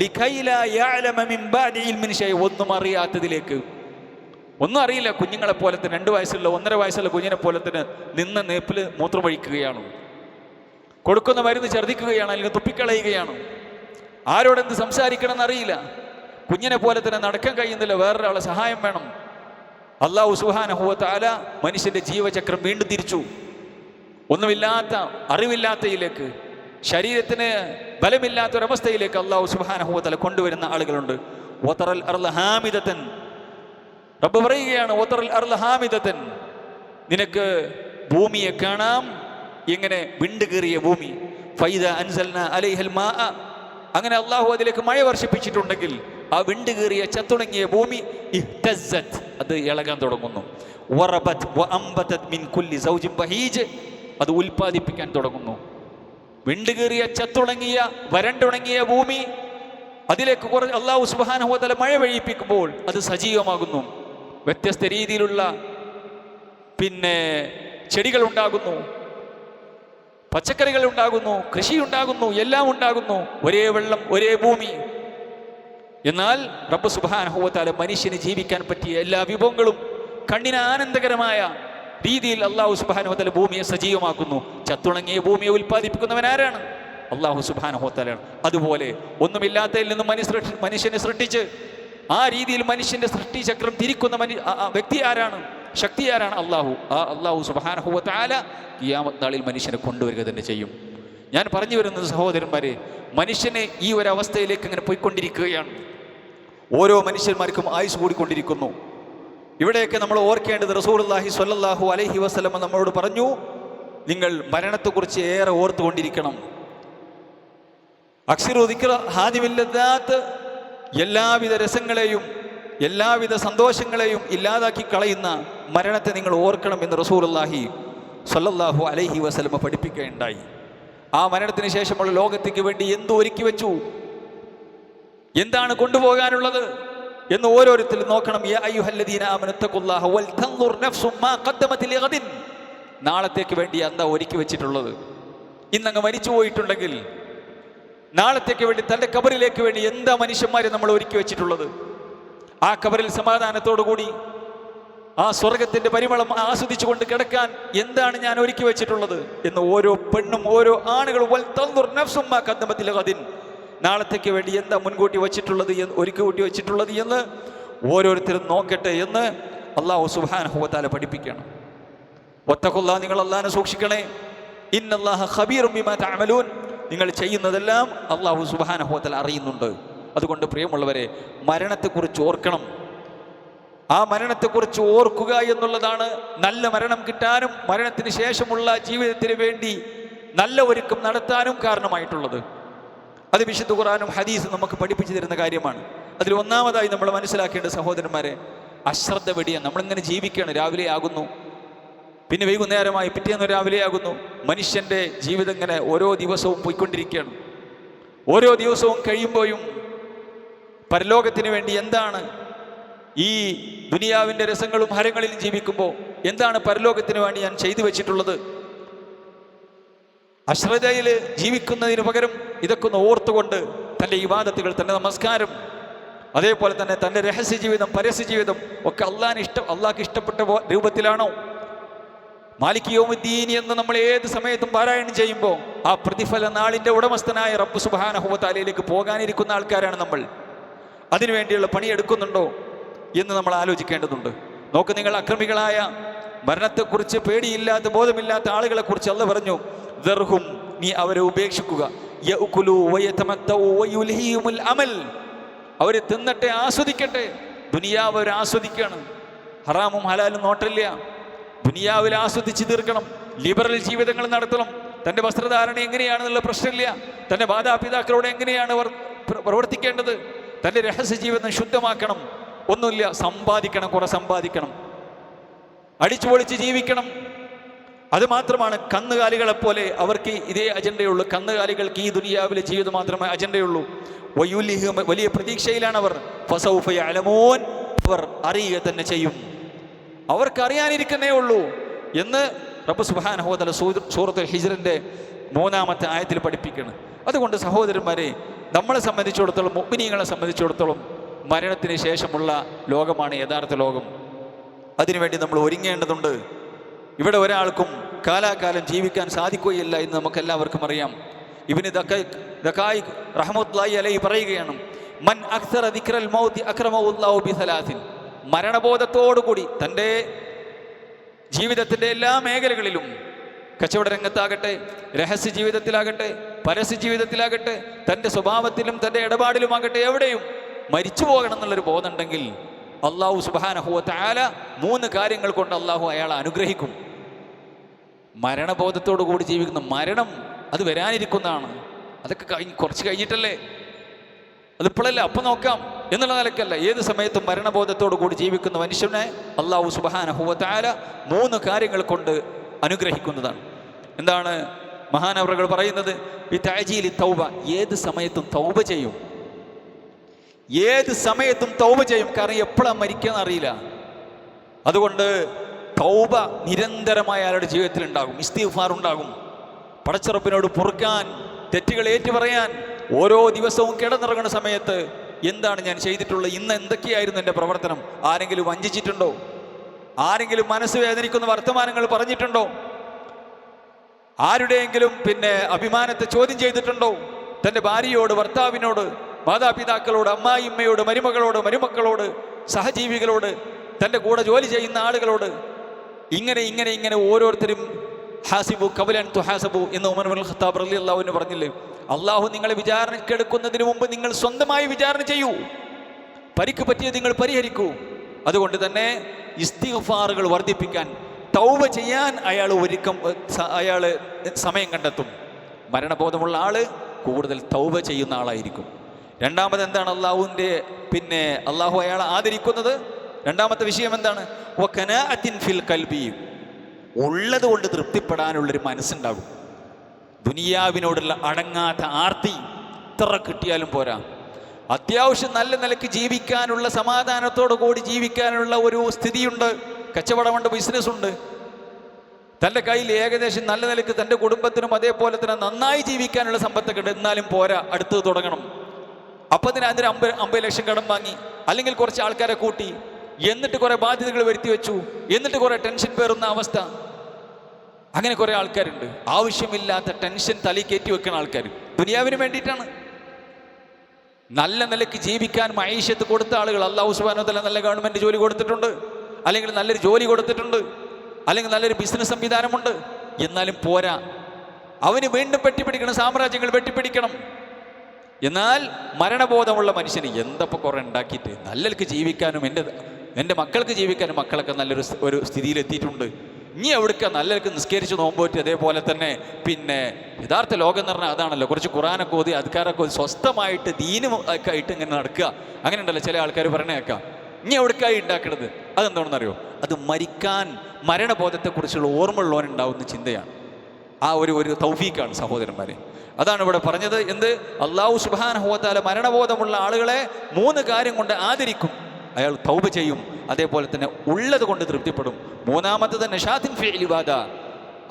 ലികൈ ലാ യഅലമ മിൻ ബഅദി ഇൽമിൻ ഷൈഅ, ഒന്നും അറിയാത്തതിലേക്ക്. ഒന്നും അറിയില്ല. കുഞ്ഞുങ്ങളെ പോലെ തന്നെ 2 വയസ്സുള്ള 1.5 വയസ്സുള്ള കുഞ്ഞിനെ പോലെ തന്നെ നിന്ന നേപ്പിൽ മൂത്രമൊഴിക്കുകയാണ്, കൊടുക്കുന്ന മരുന്ന് ഛർദ്ദിക്കുകയാണ്, അല്ലെങ്കിൽ തുപ്പിക്കളയുകയാണ്. ആരോടെന്ത് സംസാരിക്കണമെന്ന് അറിയില്ല. കുഞ്ഞിനെ പോലെ തന്നെ നടക്കാൻ കഴിയുന്നില്ല, വേറൊരാളെ സഹായം വേണം. അല്ലാഹു സുബ്ഹാനഹു വ തആല മനുഷ്യൻ്റെ ജീവചക്രം വീണ്ടും തിരിച്ചു. ഒന്നുമില്ലാത്ത, അറിവില്ലാത്തയിലേക്ക്, ശരീരത്തിന് ബലമില്ലാത്തൊരവസ്ഥയിലേക്ക് അല്ലാഹു സുബ്ഹാനഹു വ തആല കൊണ്ടുവരുന്ന ആളുകളുണ്ട്. വതറൽ അർള ഹാമിദതൻ, റബ്ബ് പറയുകയാണ്, വതറൽ അർള ഹാമിദതൻ, നിനക്ക് ഭൂമിയെ കാണാം, ഇങ്ങനെ വിണ്ടുകീറിയ ഭൂമി. ഫൈദാ അൻസൽനാ അലൈഹൽ മാഅ, അങ്ങനെ അല്ലാഹു അതിലേക്ക് മഴ വർഷിപ്പിച്ചിട്ടുണ്ടെങ്കിൽ ആ വിണ്ടുകീറിയ ചത്തുണങ്ങിയ ഭൂമി ഇഹ്തസ്സത്, അത് ഇളകാൻ തുടങ്ങുന്നു. വറബത് വഅംബതത് മിൻ കുല്ലി സൗജിൻ ബഹീജ്, അത് ഉൽപ്പാദിപ്പിക്കാൻ തുടങ്ങുന്നു. വിണ്ടുകീറിയ ചത്തുണങ്ങിയ വരണ്ടുണങ്ങിയ ഭൂമി, അതിലേക്ക് അല്ലാഹു സുബ്ഹാനഹു വ തആല മഴ പെയ്യിപ്പിക്കുമ്പോൾ അത് സജീവമാകുന്നു. വ്യത്യസ്ത രീതിയിലുള്ള പിന്നെ ചെടികൾ ഉണ്ടാകുന്നു, പച്ചക്കറികൾ ഉണ്ടാകുന്നു, കൃഷി ഉണ്ടാകുന്നു, എല്ലാം ഉണ്ടാകുന്നു. ഒരേ വെള്ളം, ഒരേ ഭൂമി. എന്നാൽ റബ്ബ് സുബ്ഹാനഹു വ തആല മനുഷ്യന് ജീവിക്കാൻ പറ്റിയ എല്ലാ വിഭവങ്ങളും കണ്ണിന് ആനന്ദകരമായ രീതിയിൽ അള്ളാഹു സുബ്ഹാനഹു വ തആല ഭൂമിയെ സജീവമാക്കുന്നു. ചത്തുണങ്ങിയ ഭൂമിയെ ഉൽപ്പാദിപ്പിക്കുന്നവൻ ആരാണ്? അള്ളാഹു സുബ്ഹാനഹു വ തആലയാണ്. അതുപോലെ ഒന്നുമില്ലാത്തതിൽ നിന്നും മനുഷ്യനെ സൃഷ്ടിച്ച് ആ രീതിയിൽ മനുഷ്യന്റെ സൃഷ്ടിചക്രം തിരിക്കുന്ന വ്യക്തി ആരാണ്? ശക്തി ആരാണ്? അള്ളാഹു. ആ അള്ളാഹു സുബ്ഹാനഹു വ തആല ഖിയാമത്ത് നാളിൽ മനുഷ്യനെ കൊണ്ടുവരിക തന്നെ ചെയ്യും. ഞാൻ പറഞ്ഞു വരുന്നത് സഹോദരന്മാരെ, മനുഷ്യനെ ഈ ഒരവസ്ഥയിലേക്ക് അങ്ങനെ പോയിക്കൊണ്ടിരിക്കുകയാണ്. ഓരോ മനുഷ്യന്മാർക്കും ആയുസ് കൂടിക്കൊണ്ടിരിക്കുന്നു. ഇവിടെയൊക്കെ നമ്മൾ ഓർക്കേണ്ടത്, റസൂലുള്ളാഹി സ്വല്ലല്ലാഹു അലൈഹി വസല്ലം നമ്മളോട് പറഞ്ഞു, നിങ്ങൾ മരണത്തെക്കുറിച്ച് ഏറെ ഓർത്തുകൊണ്ടിരിക്കണം. അക്സിറു ദിക്റ ഹാദിമിൽ ലദ്ദാത്ത്, എല്ലാവിധ രസങ്ങളെയും എല്ലാവിധ സന്തോഷങ്ങളെയും ഇല്ലാതാക്കി കളയുന്ന മരണത്തെ നിങ്ങൾ ഓർക്കണം എന്ന് റസൂലുള്ളാഹി സ്വല്ലല്ലാഹു അലൈഹി വസല്ലം പഠിപ്പിക്കുകയുണ്ടായി. ആ മരണത്തിന് ശേഷമുള്ള ലോകത്തേക്ക് വേണ്ടി എന്ത് ഒരുക്കി വെച്ചു, എന്താണ് കൊണ്ടുപോകാനുള്ളത് എന്ന് ഓരോരുത്തരും നോക്കണം. യാ അയ്യുഹല്ലദീന ആമനു തഖുല്ലാഹ വൽ തൻദുർ നഫ്സും മാ ഖദ്ദമത് ലിഗദിൻ. നാളത്തേക്ക് വേണ്ടി എന്താ ഒരുക്കി വെച്ചിട്ടുള്ളത്? ഇന്നങ്ങ് മരിച്ചു പോയിട്ടുണ്ടെങ്കിൽ നാളത്തേക്ക് വേണ്ടി, തൻ്റെ ഖബറിലേക്ക് വേണ്ടി എന്താ മനുഷ്യന്മാരെ നമ്മൾ ഒരുക്കി വെച്ചിട്ടുള്ളത്? ആ ഖബറിൽ സമാധാനത്തോടു കൂടി ആ സ്വർഗത്തിന്റെ പരിമളം ആസ്വദിച്ചുകൊണ്ട് കിടക്കാൻ എന്താണ് ഞാൻ ഒരുക്കി വെച്ചിട്ടുള്ളത് എന്ന് ഓരോ പെണ്ണും ഓരോ ആണുകളും വൽ തൻദുർ നഫ്സും മാ ഖദ്ദമത് ലിഗദിൻ, നാളത്തേക്ക് വേണ്ടി എന്താ മുൻകൂട്ടി വെച്ചിട്ടുള്ളത്, ഒരുക്കി കൂട്ടി വെച്ചിട്ടുള്ളത് എന്ന് ഓരോരുത്തരും നോക്കട്ടെ എന്ന് അള്ളാഹു സുബ്ഹാനഹു വ തആല പഠിപ്പിക്കണം. വത്തഖുല്ലാ, നിങ്ങൾ അള്ളാഹിനെ സൂക്ഷിക്കണേ. ഇന്നല്ലാഹ ഖബീറും ബിമാ തഅമലൂൻ, നിങ്ങൾ ചെയ്യുന്നതെല്ലാം അള്ളാഹു സുബ്ഹാനഹു വ തആല അറിയുന്നുണ്ട്. അതുകൊണ്ട് പ്രിയമുള്ളവരെ, മരണത്തെക്കുറിച്ച് ഓർക്കണം. ആ മരണത്തെക്കുറിച്ച് ഓർക്കുക എന്നുള്ളതാണ് നല്ല മരണം കിട്ടാനും മരണത്തിന് ശേഷമുള്ള ജീവിതത്തിന് വേണ്ടി നല്ല ഒരുക്കം നടത്താനും കാരണമായിട്ടുള്ളത്. അത് വിശുദ്ധ ഖുർആനും ഹദീസും നമുക്ക് പഠിപ്പിച്ചു തരുന്ന കാര്യമാണ്. അതിൽ ഒന്നാമതായി നമ്മൾ മനസ്സിലാക്കേണ്ട സഹോദരന്മാരെ, അശ്രദ്ധ വെടിയാണ്. നമ്മളിങ്ങനെ ജീവിക്കുകയാണ്. രാവിലെ ആകുന്നു, പിന്നെ വൈകുന്നേരമായി, പിറ്റേന്ന് രാവിലെ ആകുന്നു. മനുഷ്യൻ്റെ ജീവിതം ഇങ്ങനെ ഓരോ ദിവസവും പോയിക്കൊണ്ടിരിക്കുകയാണ്. ഓരോ ദിവസവും കഴിയുമ്പോഴും പരലോകത്തിന് വേണ്ടി എന്താണ്, ഈ ദുനിയാവിൻ്റെ രസങ്ങളും ഹരങ്ങളിലും ജീവിക്കുമ്പോൾ എന്താണ് പരലോകത്തിന് വേണ്ടി ഞാൻ ചെയ്തു വെച്ചിട്ടുള്ളത്? അശ്രദ്ധയിൽ ജീവിക്കുന്നതിന് പകരം ഇതൊക്കെ ഒന്ന് ഓർത്തുകൊണ്ട് തൻ്റെ ഇബാദത്തുകൾ, തൻ്റെ നമസ്കാരം, അതേപോലെ തന്നെ തൻ്റെ രഹസ്യ ജീവിതം, പരസ്യ ജീവിതം ഒക്കെ അള്ളാഹ്ക്ക് ഇഷ്ടപ്പെട്ട രൂപത്തിലാണോ? മാലിക് യൗമുദ്ദീൻ എന്ന് നമ്മൾ ഏത് സമയത്തും പാരായണം ചെയ്യുമ്പോൾ ആ പ്രതിഫല നാളിൻ്റെ ഉടമസ്ഥനായ റബ്ബ് സുബ്ഹാനഹു വ തആലയിലേക്ക് പോകാനിരിക്കുന്ന ആൾക്കാരാണ് നമ്മൾ. അതിനുവേണ്ടിയുള്ള പണിയെടുക്കുന്നുണ്ടോ എന്ന് നമ്മൾ ആലോചിക്കേണ്ടതുണ്ട്. നോക്ക്, നിങ്ങൾ അക്രമികളായ, മരണത്തെക്കുറിച്ച് പേടിയില്ലാത്ത, ബോധമില്ലാത്ത ആളുകളെ കുറിച്ച് അല്ലാഹ് പറഞ്ഞു, ദർഹും, നീ അവരെ ഉപേക്ഷിക്കുക. യഅ്കുലു വയതമത്തഉ വയുൽഹിയുൽ അമൽ, അവരെ തിന്നട്ടെ, ആസ്വദിക്കട്ടെ. ദുനിയാവ് അവർ ആസ്വദിക്കുകയാണ്. ഹറാമും ഹലാലും നോട്ടില്ല. ദുനിയാവിൽ ആസ്വദിച്ച് തീർക്കണം. ലിബറൽ ജീവിതങ്ങൾ നടത്തണം. തൻ്റെ വസ്ത്രധാരണ എങ്ങനെയാണെന്നുള്ള പ്രശ്നമില്ല. തൻ്റെ മാതാപിതാക്കളോട് എങ്ങനെയാണ് അവർ പ്രവർത്തിക്കേണ്ടത്, തൻ്റെ രഹസ്യ ജീവിതം ശുദ്ധമാക്കണം. ഒന്നുമില്ല, സമ്പാദിക്കണം, കുറെ സമ്പാദിക്കണം, അടിച്ചു പൊളിച്ച് ജീവിക്കണം. അത് മാത്രമാണ് കന്നുകാലികളെപ്പോലെ അവർക്ക് ഇതേ അജണ്ടയുള്ളൂ. കന്നുകാലികൾക്ക് ഈ ദുനിയാവിലെ ജീവിതം മാത്രമേ അജണ്ടയുള്ളൂ. വലിയ പ്രതീക്ഷയിലാണ് അവർ. ഫസൗഫ യഅലമൂൻ, അവർ അറിയുക തന്നെ ചെയ്യും. അവർക്ക് അറിയാനിരിക്കുന്നേ ഉള്ളൂ എന്ന് റബ്ബ് സുബ്ഹാനഹു വ തആല സൂറത്തുൽ ഹിജ്റിന്റെ 3-ാമത്തെ ആയത്തിൽ പഠിപ്പിക്കണം. അതുകൊണ്ട് സഹോദരന്മാരെ, നമ്മളെ സംബന്ധിച്ചിടത്തോളം, മുഅ്മിനീങ്ങളെ സംബന്ധിച്ചിടത്തോളം മരണത്തിന് ശേഷമുള്ള ലോകമാണ് യഥാർത്ഥ ലോകം. അതിനുവേണ്ടി നമ്മൾ ഒരുങ്ങേണ്ടതുണ്ട്. ഇവിടെ ഒരാൾക്കും കാലാകാലം ജീവിക്കാൻ സാധിക്കുകയില്ല എന്ന് നമുക്കെല്ലാവർക്കും അറിയാം. ഇബ്നു ദഖായിഖ് റഹ്മത്തുള്ളാഹി അലൈഹി പറയുകയാണ്, മൻ അക്സറ ദിക്റൽ മൗതി അക്രമഹുല്ലാഹു ബിസലാസിൻ, മരണബോധത്തോടുകൂടി തൻ്റെ ജീവിതത്തിൻ്റെ എല്ലാ മേഖലകളിലും, കച്ചവട രംഗത്താകട്ടെ, രഹസ്യ ജീവിതത്തിലാകട്ടെ, പരസ്യ ജീവിതത്തിലാകട്ടെ, തൻ്റെ സ്വഭാവത്തിലും തൻ്റെ ഇടപാടിലുമാകട്ടെ, എവിടെയും മരിച്ചു പോകണം എന്നുള്ളൊരു ബോധമുണ്ടെങ്കിൽ അള്ളാഹു സുബ്ഹാനഹു വ തആല 3 കാര്യങ്ങൾ കൊണ്ട് അള്ളാഹു അയാളെ അനുഗ്രഹിക്കും. മരണബോധത്തോടു കൂടി ജീവിക്കുന്ന, മരണം അത് വരാനിരിക്കുന്നതാണ്. അതൊക്കെ കുറച്ച് കഴിഞ്ഞിട്ടല്ലേ, അതിപ്പോഴല്ല, അപ്പം നോക്കാം എന്നുള്ള നിലയ്ക്കല്ല. ഏത് സമയത്തും മരണബോധത്തോടു കൂടി ജീവിക്കുന്ന മനുഷ്യനെ അള്ളാഹു സുബ്ഹാനഹു വ തആല 3 കാര്യങ്ങൾ കൊണ്ട് അനുഗ്രഹിക്കുന്നതാണ്. എന്താണ് മഹാനവറുകൾ പറയുന്നത്? ബിതഅജീലി തൗബ, ഏത് സമയത്തും തൗബ ചെയ്യും. ഏത് സമയത്തും തൗബ ചെയ്യും. കാരണം എപ്പോഴാണ് മരിക്കാന്ന് അറിയില്ല. അതുകൊണ്ട് തൗബ നിരന്തരമായ അയാളുടെ ജീവിതത്തിൽ ഉണ്ടാകും. ഇസ്തിഗ്ഫാർ ഉണ്ടാകും. പടച്ചറപ്പിനോട് പൊറുക്കാൻ, തെറ്റുകൾ ഏറ്റുപറയാൻ, ഓരോ ദിവസവും കിടന്നിറങ്ങുന്ന സമയത്ത് എന്താണ് ഞാൻ ചെയ്തിട്ടുള്ളത്, ഇന്ന് എന്തൊക്കെയായിരുന്നു എൻ്റെ പ്രവർത്തനം? ആരെങ്കിലും വഞ്ചിച്ചിട്ടുണ്ടോ? ആരെങ്കിലും മനസ്സ് വേദനിക്കുന്ന വർത്തമാനങ്ങൾ പറഞ്ഞിട്ടുണ്ടോ? ആരുടെയെങ്കിലും അഭിമാനത്തെ ചോദ്യം ചെയ്തിട്ടുണ്ടോ? തൻ്റെ ഭാര്യയോട്, ഭർത്താവിനോട്, മാതാപിതാക്കളോട്, അമ്മായിമ്മയോട്, മരുമകളോട്, മരുമക്കളോട്, സഹജീവികളോട്, തൻ്റെ കൂടെ ജോലി ചെയ്യുന്ന ആളുകളോട്, ഇങ്ങനെ ഓരോരുത്തരും ഹാസിബു കബലൻ തുഹാസബു എന്ന് ഉമർ ഇബ്നുൽ ഖത്താബ് റളിയല്ലാഹു അൻഹു പറഞ്ഞില്ലേ? അള്ളാഹു നിങ്ങളെ വിചാരണക്കെടുക്കുന്നതിന് മുമ്പ് നിങ്ങൾ സ്വന്തമായി വിചാരണ ചെയ്യൂ, പരിക്ക് പറ്റിയത് നിങ്ങൾ പരിഹരിക്കൂ. അതുകൊണ്ട് തന്നെ ഇസ്തിഗ്ഫാറുകൾ വർദ്ധിപ്പിക്കാൻ, തൗബ ചെയ്യാൻ അയാൾ സമയം കണ്ടെത്തും. മരണബോധമുള്ള ആള് കൂടുതൽ തൗബ ചെയ്യുന്ന ആളായിരിക്കും. രണ്ടാമത് എന്താണ് അള്ളാഹു അയാളെ ആദരിക്കുന്നത്? രണ്ടാമത്തെ വിഷയം എന്താണ്? വഖനാഅത്തിൻ ഫിൽ ഖൽബി, ഉള്ളത് കൊണ്ട് തൃപ്തിപ്പെടാനുള്ളൊരു മനസ്സുണ്ടാകും. ദുനിയാവിനോടുള്ള അടങ്ങാത്ത ആർത്തി എത്ര കിട്ടിയാലും പോരാ. അത്യാവശ്യം നല്ല നിലയ്ക്ക് ജീവിക്കാനുള്ള, സമാധാനത്തോടു കൂടി ജീവിക്കാനുള്ള ഒരു സ്ഥിതിയുണ്ട്, കച്ചവടമുണ്ട്, ബിസിനസ്സുണ്ട്, തൻ്റെ കയ്യിൽ ഏകദേശം നല്ല നിലയ്ക്ക് തൻ്റെ കുടുംബത്തിനും അതേപോലെ തന്നെ നന്നായി ജീവിക്കാനുള്ള സമ്പത്തൊക്കെ ഉണ്ട്. എന്നാലും പോരാ, അടുത്തത് തുടങ്ങണം. അപ്പം അതിന് 50 ലക്ഷം കടം വാങ്ങി, അല്ലെങ്കിൽ കുറച്ച് ആൾക്കാരെ കൂട്ടി, എന്നിട്ട് കുറെ ബാധ്യതകൾ വരുത്തി വെച്ചു, എന്നിട്ട് കുറെ ടെൻഷൻ പേറുന്ന അവസ്ഥ. അങ്ങനെ കുറെ ആൾക്കാരുണ്ട്. ആവശ്യമില്ലാത്ത ടെൻഷൻ തലയിൽ കയറ്റി വെക്കുന്ന ആൾക്കാർ ദുനിയാവിന് വേണ്ടിയിട്ടാണ്. നല്ല നിലയ്ക്ക് ജീവിക്കാൻ മൈഷത്ത് കൊടുത്ത ആളുകൾ അല്ലാഹു സുബ്ഹാനഹു വ തആല നല്ല ഗവൺമെൻറ് ജോലി കൊടുത്തിട്ടുണ്ട്, അല്ലെങ്കിൽ നല്ലൊരു ജോലി കൊടുത്തിട്ടുണ്ട്, അല്ലെങ്കിൽ നല്ലൊരു ബിസിനസ് സംവിധാനമുണ്ട്. എന്നാലും പോരാ, അവന് വീണ്ടും വെട്ടിപ്പിടിക്കണം, സാമ്രാജ്യങ്ങൾ വെട്ടിപ്പിടിക്കണം. എന്നാൽ മരണബോധമുള്ള മനുഷ്യന് എന്തപ്പോൾ കുറെ ഉണ്ടാക്കിയിട്ട് നല്ലക്ക് ജീവിക്കാനും എൻ്റെ മക്കൾക്ക് ജീവിക്കാനും മക്കളൊക്കെ നല്ലൊരു സ്ഥിതിയിലെത്തിയിട്ടുണ്ട്. ഇനി എവിടേക്ക് നല്ലക്ക് നിസ്കരിച്ച് നോമ്പോറ്റ്, അതേപോലെ തന്നെ യഥാർത്ഥ ലോകം എന്ന് പറഞ്ഞാൽ അതാണല്ലോ, കുറച്ച് ഖുറാനൊക്കെ ഓതി അദ്കാരൊക്കെ ഓതി സ്വസ്ഥമായിട്ട് ദീനും ഒക്കെ ആയിട്ട് ഇങ്ങനെ നടക്കുക. അങ്ങനെ ഉണ്ടല്ലോ ചില ആൾക്കാർ പറഞ്ഞേക്കാം. ഇനി എവിടേക്കായി ഉണ്ടാക്കണത്? അതെന്താണെന്നറിയോ? അത് മരണബോധത്തെക്കുറിച്ചുള്ള ഓർമ്മയുള്ളവനുണ്ടാവുന്ന ചിന്തയാണ്. ആ ഒരു തൗഫീഖാണ് സഹോദരന്മാരെ. അതാണ് ഇവിടെ പറഞ്ഞത്. അല്ലാഹു സുബ്ഹാനഹു വ തആല മരണബോധമുള്ള ആളുകളെ 3 കാര്യം കൊണ്ട് ആദരിക്കും. അയാൾ തൗബ ചെയ്യും, അതേപോലെ തന്നെ ഉള്ളത് കൊണ്ട് തൃപ്തിപ്പെടും. മൂന്നാമത്തത് നശാത്തിൻ ഫിൽ ഇബാദ,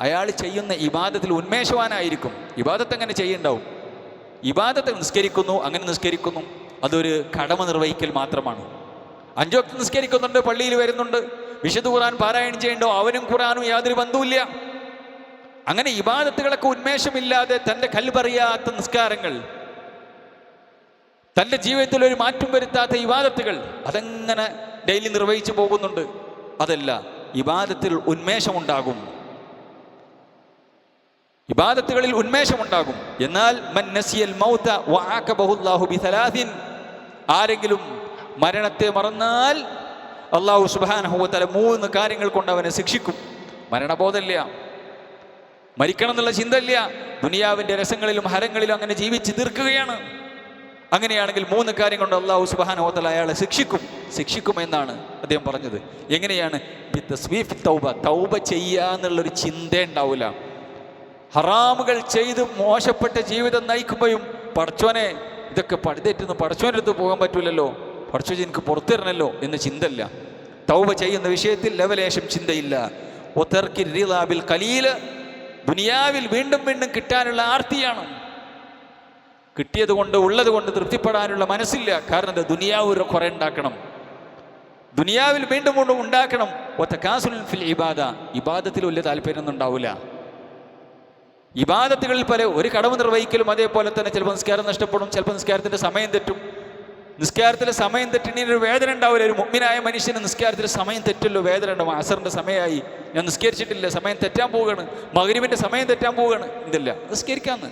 അയാൾ ചെയ്യുന്ന ഇബാദത്തിൽ ഉന്മേഷവാനായിരിക്കും. ഇബാദത്ത് എങ്ങനെ ചെയ്യുന്നുണ്ടാവും? ഇബാദത്ത് നിസ്കരിക്കുന്നു, അങ്ങനെ നിസ്കരിക്കുന്നു, അതൊരു കടമ നിർവഹിക്കൽ മാത്രമാണ്. 5 വക്ത് നിസ്കരിക്കുന്നുണ്ട്, പള്ളിയിൽ വരുന്നുണ്ട്, വിശുദ്ധ ഖുർആൻ പാരായണം ചെയ്യണ്ടോ, അവനും ഖുർആനും യാതൊരു ബന്ധവുമില്ല. അങ്ങനെ ഇബാദത്തുകളൊക്കെ ഉന്മേഷമില്ലാതെ, തൻ്റെ കൽബറിയാത്ത നിസ്കാരങ്ങൾ, തൻ്റെ ജീവിതത്തിൽ ഒരു മാറ്റം വരുത്താത്ത ഇബാദത്തുകൾ, അതങ്ങനെ ഡെയിലി നിർവഹിച്ചു പോകുന്നുണ്ട്. അതല്ല, ഇബാദത്തിൽ ഉന്മേഷമുണ്ടാകും, ഇബാദത്തുകളിൽ ഉന്മേഷമുണ്ടാകും. എന്നാൽ മൻ നസിയൽ മൗത വഅഖബഹു അല്ലാഹു ബിസലാസിൻ, ആരെങ്കിലും മരണത്തെ മറന്നാൽ അല്ലാഹു സുബ്ഹാനഹു വ തആല 3 കാര്യങ്ങൾ കൊണ്ട് അവനെ ശിക്ഷിക്കും. മരണബോധമില്ല, മരിക്കണം എന്നുള്ള ചിന്തയില്ല, ദുനിയാവിൻ്റെ രസങ്ങളിലും ഹരങ്ങളിലും അങ്ങനെ ജീവിച്ച് തീർക്കുകയാണ്. അങ്ങനെയാണെങ്കിൽ 3 കാര്യം കൊണ്ട് അല്ലാഹു സുബ്ഹാനഹു വ തആല അയാളെ ശിക്ഷിക്കുമെന്നാണ് അദ്ദേഹം പറഞ്ഞത്. എങ്ങനെയാണ്? തൗബ ചെയ്യാന്നുള്ളൊരു ചിന്ത ഉണ്ടാവില്ല. ഹറാമുകൾ ചെയ്ത് മോശപ്പെട്ട ജീവിതം നയിക്കുമ്പോഴും പടച്ചോനെ ഇതൊക്കെ പടുതെറ്റുന്നു, പടച്ചോൻ്റെ അടുത്ത് പോകാൻ പറ്റൂലല്ലോ, പടച്ചോ എനിക്ക് പുറത്തിരണല്ലോ എന്ന ചിന്തയില്ല. തൗബ ചെയ്യുന്ന വിഷയത്തിൽ ലവലേശം ചിന്തയില്ല. ദുനിയാവിൽ വീണ്ടും വീണ്ടും കിട്ടാനുള്ള ആർത്തിയാണ്. കിട്ടിയത് കൊണ്ട്, ഉള്ളത് കൊണ്ട് തൃപ്തിപ്പെടാനുള്ള മനസ്സില്ല. കാരണം ദുനിയാവ് കുറെ ഉണ്ടാക്കണം, ദുനിയാവിൽ വീണ്ടും വീണ്ടും ഉണ്ടാക്കണം. ഇബാദത്തിൽ വലിയ താല്പര്യമൊന്നും ഉണ്ടാവില്ല. ഇബാദത്തുകളിൽ ഒരു കടമ നിർവഹിക്കലും അതേപോലെ തന്നെ ചിലപ്പോൾ നിസ്കാരം നഷ്ടപ്പെടും, ചിലപ്പോൾ നിസ്കാരത്തിൻ്റെ സമയം തെറ്റും. നിസ്കാരത്തിലെ സമയം തെറ്റിനൊരു വേദന ഉണ്ടാവില്ല. ഒരു മുഅ്മിനായ മനുഷ്യന് നിസ്കാരത്തിലെ സമയം തെറ്റല്ലോ, വേദന ഉണ്ടാവും. അസറിൻ്റെ സമയമായി, ഞാൻ നിസ്കരിച്ചിട്ടില്ല, സമയം തെറ്റാൻ പോവുകയാണ്, മഗ്‌രിബിൻ്റെ സമയം തെറ്റാൻ പോവുകയാണ്, ഇതില്ല, നിസ്കരിക്കാമെന്ന്.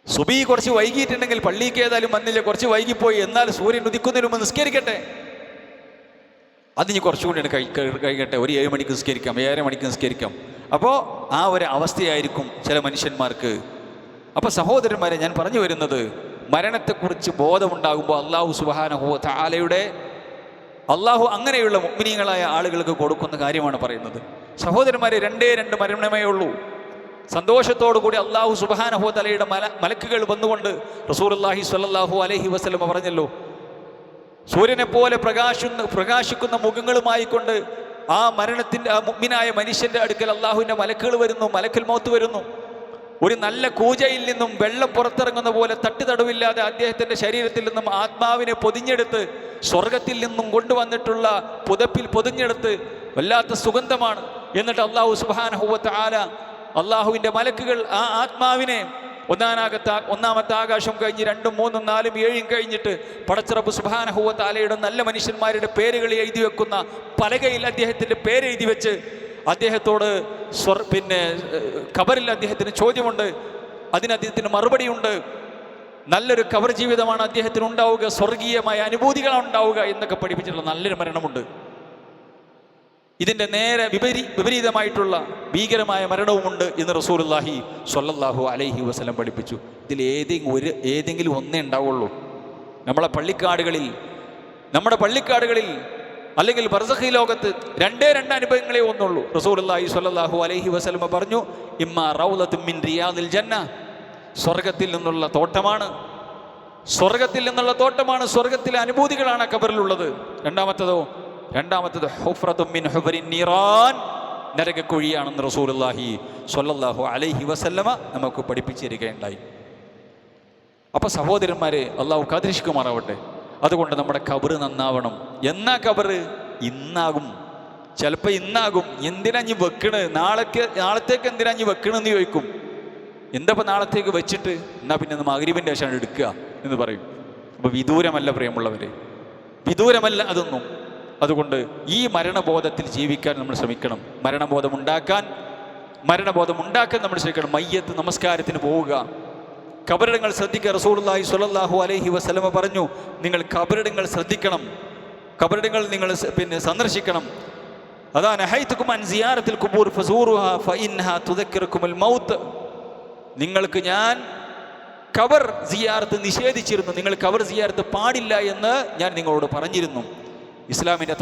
സുബഹി കുറച്ച് വൈകിയിട്ടുണ്ടെങ്കിൽ പള്ളിക്ക് ഏതായാലും വന്നില്ല, കുറച്ച് വൈകിപ്പോയി, എന്നാൽ സൂര്യൻ ഉദിക്കുന്നതിന് മുമ്പ് നിസ്കരിക്കട്ടെ, അതിന് കുറച്ചുകൂടി കഴിക്കട്ടെ, ഒരു 7 മണിക്ക് നിസ്കരിക്കാം, 7:30 മണിക്ക് നിസ്കരിക്കാം. അപ്പോൾ ആ ഒരു അവസ്ഥയായിരിക്കും ചില മനുഷ്യന്മാർക്ക്. അപ്പോൾ സഹോദരന്മാരെ, ഞാൻ പറഞ്ഞു വരുന്നത്, മരണത്തെക്കുറിച്ച് ബോധമുണ്ടാകുമ്പോൾ അല്ലാഹു സുബ്ഹാനഹു വ തആലയുടെ അല്ലാഹു അങ്ങനെയുള്ള മുഅ്മിനീങ്ങളായ ആളുകൾക്ക് കൊടുക്കുന്ന കാര്യമാണ് പറയുന്നത്. സഹോദരന്മാരെ, 2 മരണമേ ഉള്ളൂ. സന്തോഷത്തോടു കൂടി അല്ലാഹു സുബ്ഹാനഹു വ തആലയുടെ മലക്കുകൾ വന്നുകൊണ്ട് റസൂലുള്ളാഹി സ്വല്ലല്ലാഹു അലൈഹി വസല്ലം പറഞ്ഞല്ലോ, സൂര്യനെ പോലെ പ്രകാശിക്കുന്ന മുഖങ്ങളുമായി കൊണ്ട് ആ മുഅ്മിനായ മനുഷ്യന്റെ അടുക്കൽ അല്ലാഹുവിൻ്റെ മലക്കുകൾ വരുന്നു, മലക്കുൽ മൗത്ത് വരുന്നു. ഒരു നല്ല കൂജയിൽ നിന്നും വെള്ളം പുറത്തിറങ്ങുന്ന പോലെ തട്ടുതടവില്ലാതെ അദ്ദേഹത്തിൻ്റെ ശരീരത്തിൽ നിന്നും ആത്മാവിനെ പൊതിഞ്ഞെടുത്ത് സ്വർഗത്തിൽ നിന്നും കൊണ്ടുവന്നിട്ടുള്ള പുതപ്പിൽ പൊതിഞ്ഞെടുത്ത് വല്ലാത്ത സുഗന്ധമാണ്. എന്നിട്ട് അള്ളാഹു സുബ്ഹാനഹു വ തആല, അള്ളാഹുവിൻ്റെ മലക്കുകൾ ആ ആത്മാവിനെ ഒന്നാമത്തെ ആകാശം കഴിഞ്ഞ് 2, 3, 4, 7 കഴിഞ്ഞിട്ട് പടച്ചറബ് സുബ്ഹാനഹു വ തആലയുടെ നല്ല മനുഷ്യന്മാരുടെ പേരുകൾ എഴുതി വെക്കുന്ന പലകയിൽ അദ്ദേഹത്തിൻ്റെ പേരെഴുതി വെച്ച് അദ്ദേഹത്തോട് ഖബറിൽ അദ്ദേഹത്തിന് ചോദ്യമുണ്ട്, അതിന് അദ്ദേഹത്തിന് മറുപടിയുണ്ട്. നല്ലൊരു ഖബർ ജീവിതമാണ് അദ്ദേഹത്തിന് ഉണ്ടാവുക, സ്വർഗീയമായ അനുഭൂതികളാണ് ഉണ്ടാവുക എന്നൊക്കെ പഠിപ്പിച്ചിട്ടുള്ള നല്ലൊരു മരണമുണ്ട്. ഇതിൻ്റെ നേരെ വിപരീതമായിട്ടുള്ള ഭീകരമായ മരണവുമുണ്ട് എന്ന് റസൂലുള്ളാഹി സ്വല്ലല്ലാഹു അലൈഹി വസല്ലം പഠിപ്പിച്ചു. ഇതിൽ ഏതെങ്കിലും ഒന്നേ ഉണ്ടാവുള്ളൂ. നമ്മുടെ പള്ളിക്കാടുകളിൽ അല്ലെങ്കിൽ ബർസഖി ലോകത്ത് രണ്ടേ അനുഭവങ്ങളെ ഒന്നുള്ളൂ. റസൂലുള്ളാഹി സ്വല്ലല്ലാഹു അലൈഹി വസല്ലം പറഞ്ഞു, ഇമ്മാ റൗളത്തും മിൻ റിയാദിൽ ജന്ന, സ്വർഗത്തിൽ നിന്നുള്ള തോട്ടമാണ്, സ്വർഗത്തിലെ അനുഭൂതികളാണ് ഖബറിലുള്ളത്. രണ്ടാമത്തത് ഹുഫ്റത്തും മിൻ ഹുഫരിൻ നീറാൻ, നരകക്കുഴിയാണെന്ന് റസൂലുള്ളാഹി സ്വല്ലല്ലാഹു അലൈഹി വസല്ലമ നമുക്ക് പഠിപ്പിച്ചിരിക്കുകയുണ്ടായി. അപ്പോൾ സഹോദരന്മാരെ, അള്ളാഹു കാത്തിരക്ഷിക്കുമാറാവട്ടെ. അതുകൊണ്ട് നമ്മുടെ ഖബറ് നന്നാവണം. എന്നാ ഖബറ് ഇന്നാകും, ചിലപ്പോൾ ഇന്നാകും. എന്തിനാ ഇനി വെക്കണ്, നാളത്തേക്ക് എന്തിനാ ഇനി വെക്കണമെന്ന് ചോദിക്കും. എന്താ നാളത്തേക്ക് വെച്ചിട്ട്, എന്നാൽ പിന്നെ മഗ്‌രിബിൻ്റെ ശേഷമാണ് എടുക്കുക എന്ന് പറയും. അപ്പോൾ വിദൂരമല്ല പ്രിയമുള്ളവരെ, വിദൂരമല്ല അതൊന്നും. അതുകൊണ്ട് ഈ മരണബോധത്തിൽ ജീവിക്കാൻ നമ്മൾ ശ്രമിക്കണം. മരണബോധം ഉണ്ടാക്കാൻ നമ്മൾ ശ്രമിക്കണം. മയ്യത്ത് നമസ്കാരത്തിന് പോവുക, ഖബറിടങ്ങൾ ശ്രദ്ധിക്കുക. റസൂലുള്ളാഹി സ്വല്ലല്ലാഹു അലൈഹി വസല്ലമ പറഞ്ഞു, നിങ്ങൾ ഖബറിടങ്ങൾ ശ്രദ്ധിക്കണം, ഖബറിടങ്ങൾ നിങ്ങൾ സന്ദർശിക്കണം. അതാ നഹൈതുകും അൻ സിയാറത്തിൽ ഖുബൂർ ഫസൂറുഹാ ഫഇൻഹാ തുദക്കിറുകുൽ മൗത്ത്. നിങ്ങൾക്ക് ഞാൻ ഖബർ സിയാറത്ത് നിഷേധിച്ചിരുന്നു, നിങ്ങൾ ഖബർ സിയാറത്ത് പാടില്ല എന്ന് ഞാൻ നിങ്ങളോട് പറഞ്ഞിരുന്നു. ഇസ്ലാമിൻ്റെ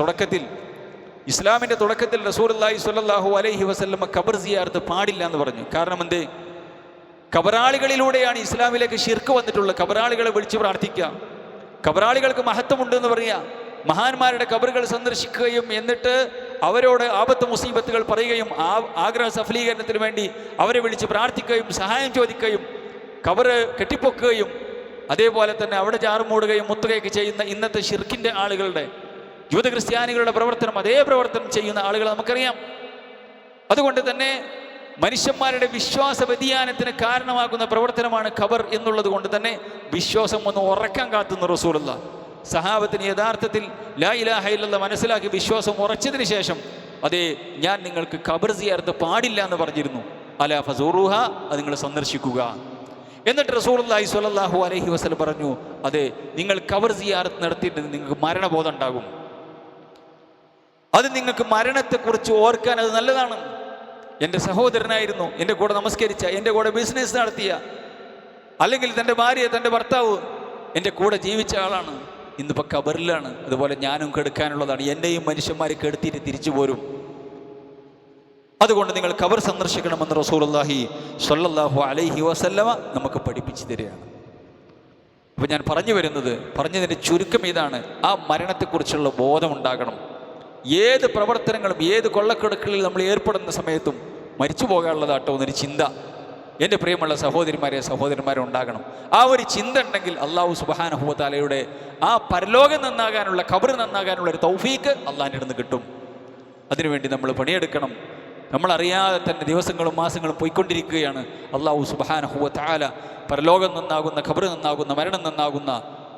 തുടക്കത്തിൽ റസൂലുള്ളാഹി സ്വല്ലല്ലാഹു അലൈഹി വസല്ലമ ഖബർ സിയാറത്ത് പാടില്ല എന്ന് പറഞ്ഞു. കാരണം എന്തേ? ഖബറാളികളിലൂടെയാണ് ഇസ്ലാമിലേക്ക് ശിർക്ക് വന്നിട്ടുള്ളത്. ഖബറാളികളെ വിളിച്ച് പ്രാർത്ഥിക്കുക, ഖബറാളികൾക്ക് മഹത്വമുണ്ടെന്ന് പറയുക, മഹാന്മാരുടെ ഖബറുകൾ സന്ദർശിക്കുകയും എന്നിട്ട് അവരോട് ആപത്ത് മുസീബത്തുകൾ പറയുകയും ആഗ്രഹ സഫലീകരണത്തിന് വേണ്ടി അവരെ വിളിച്ച് പ്രാർത്ഥിക്കുകയും സഹായം ചോദിക്കുകയും ഖബറ് കെട്ടിപ്പൊക്കുകയും അതേപോലെ തന്നെ അവിടെ ജാറുമൂടുകയും മുത്തുകയൊക്കെ ചെയ്യുന്ന ഇന്നത്തെ ശിർക്കിൻ്റെ ആളുകളുടെ, യൂത ക്രിസ്ത്യാനികളുടെ പ്രവർത്തനം, അതേ പ്രവർത്തനം ചെയ്യുന്ന ആളുകൾ നമുക്കറിയാം. അതുകൊണ്ട് തന്നെ മനുഷ്യന്മാരുടെ വിശ്വാസ വ്യതിയാനത്തിന് കാരണമാകുന്ന പ്രവർത്തനമാണ് ഖബർ എന്നുള്ളത് കൊണ്ട് തന്നെ വിശ്വാസം ഒന്ന് ഉറക്കാൻ കാത്തുന്ന റസൂലുള്ള സഹാബത്തിന് യഥാർത്ഥത്തിൽ ലാ ഇലാഹ ഇല്ലല്ലാഹ് മനസ്സിലാക്കി വിശ്വാസം ഉറച്ചതിന് ശേഷം, അതേ ഞാൻ നിങ്ങൾക്ക് ഖബർ സിയാറത്ത് പാടില്ല എന്ന് പറഞ്ഞിരുന്നു. അലാ ഫസൂറുഹ, അത് നിങ്ങൾ സന്ദർശിക്കുക. എന്നിട്ട് റസൂലുള്ളാഹി സ്വല്ലല്ലാഹു അലൈഹി വസല്ലം പറഞ്ഞു, അതെ നിങ്ങൾ ഖബർ സിയാറത്ത് നടത്തിയിട്ട് നിങ്ങൾക്ക് മരണബോധം ഉണ്ടാകും. അത് നിങ്ങൾക്ക് മരണത്തെക്കുറിച്ച് ഓർക്കാൻ അത് നല്ലതാണ്. എൻ്റെ സഹോദരനായിരുന്നു, എൻ്റെ കൂടെ നമസ്കരിച്ച, എൻ്റെ കൂടെ ബിസിനസ് നടത്തിയ, അല്ലെങ്കിൽ തൻ്റെ ഭാര്യ, തൻ്റെ ഭർത്താവ് എൻ്റെ കൂടെ ജീവിച്ച ആളാണ്, ഇന്നിപ്പോൾ ഖബറിലാണ്. അതുപോലെ ഞാനും കെടുക്കാനുള്ളതാണ്. എന്നെയും മനുഷ്യന്മാർ കെടുത്തിയിട്ട് തിരിച്ചു പോരും. അതുകൊണ്ട് നിങ്ങൾ ഖബർ സന്ദർശിക്കണമെന്ന് റസൂലുള്ളാഹി സ്വല്ലല്ലാഹു അലൈഹി വസല്ലമ നമുക്ക് പഠിപ്പിച്ചു തരികയാണ്. അപ്പോൾ ഞാൻ പറഞ്ഞതിൻ്റെ ചുരുക്കം ഇതാണ്, ആ മരണത്തെക്കുറിച്ചുള്ള ബോധമുണ്ടാകണം. ഏത് പ്രവർത്തനങ്ങളും ഏത് കൊള്ളക്കെടുക്കളിൽ നമ്മൾ ഏർപ്പെടുന്ന സമയത്തും മരിച്ചു പോകാനുള്ളതാട്ടോ എന്നൊരു ചിന്ത എൻ്റെ പ്രിയമുള്ള സഹോദരന്മാരെ ഉണ്ടാകണം. ആ ഒരു ചിന്ത ഉണ്ടെങ്കിൽ അല്ലാഹു സുബ്ഹാനഹു വ തആലയുടെ ആ പരലോകം നന്നാകാനുള്ള, ഖബർ നന്നാകാനുള്ള ഒരു തൗഫീക്ക് അള്ളാഹിൻ്റെ അടുത്ത് കിട്ടും. അതിനുവേണ്ടി നമ്മൾ പണിയെടുക്കണം. നമ്മളറിയാതെ തന്നെ ദിവസങ്ങളും മാസങ്ങളും പോയിക്കൊണ്ടിരിക്കുകയാണ്. അല്ലാഹു സുബ്ഹാനഹു വ തആല പരലോകം നന്നാകുന്ന, ഖബർ നന്നാകുന്ന, മരണം നന്നാകുന്ന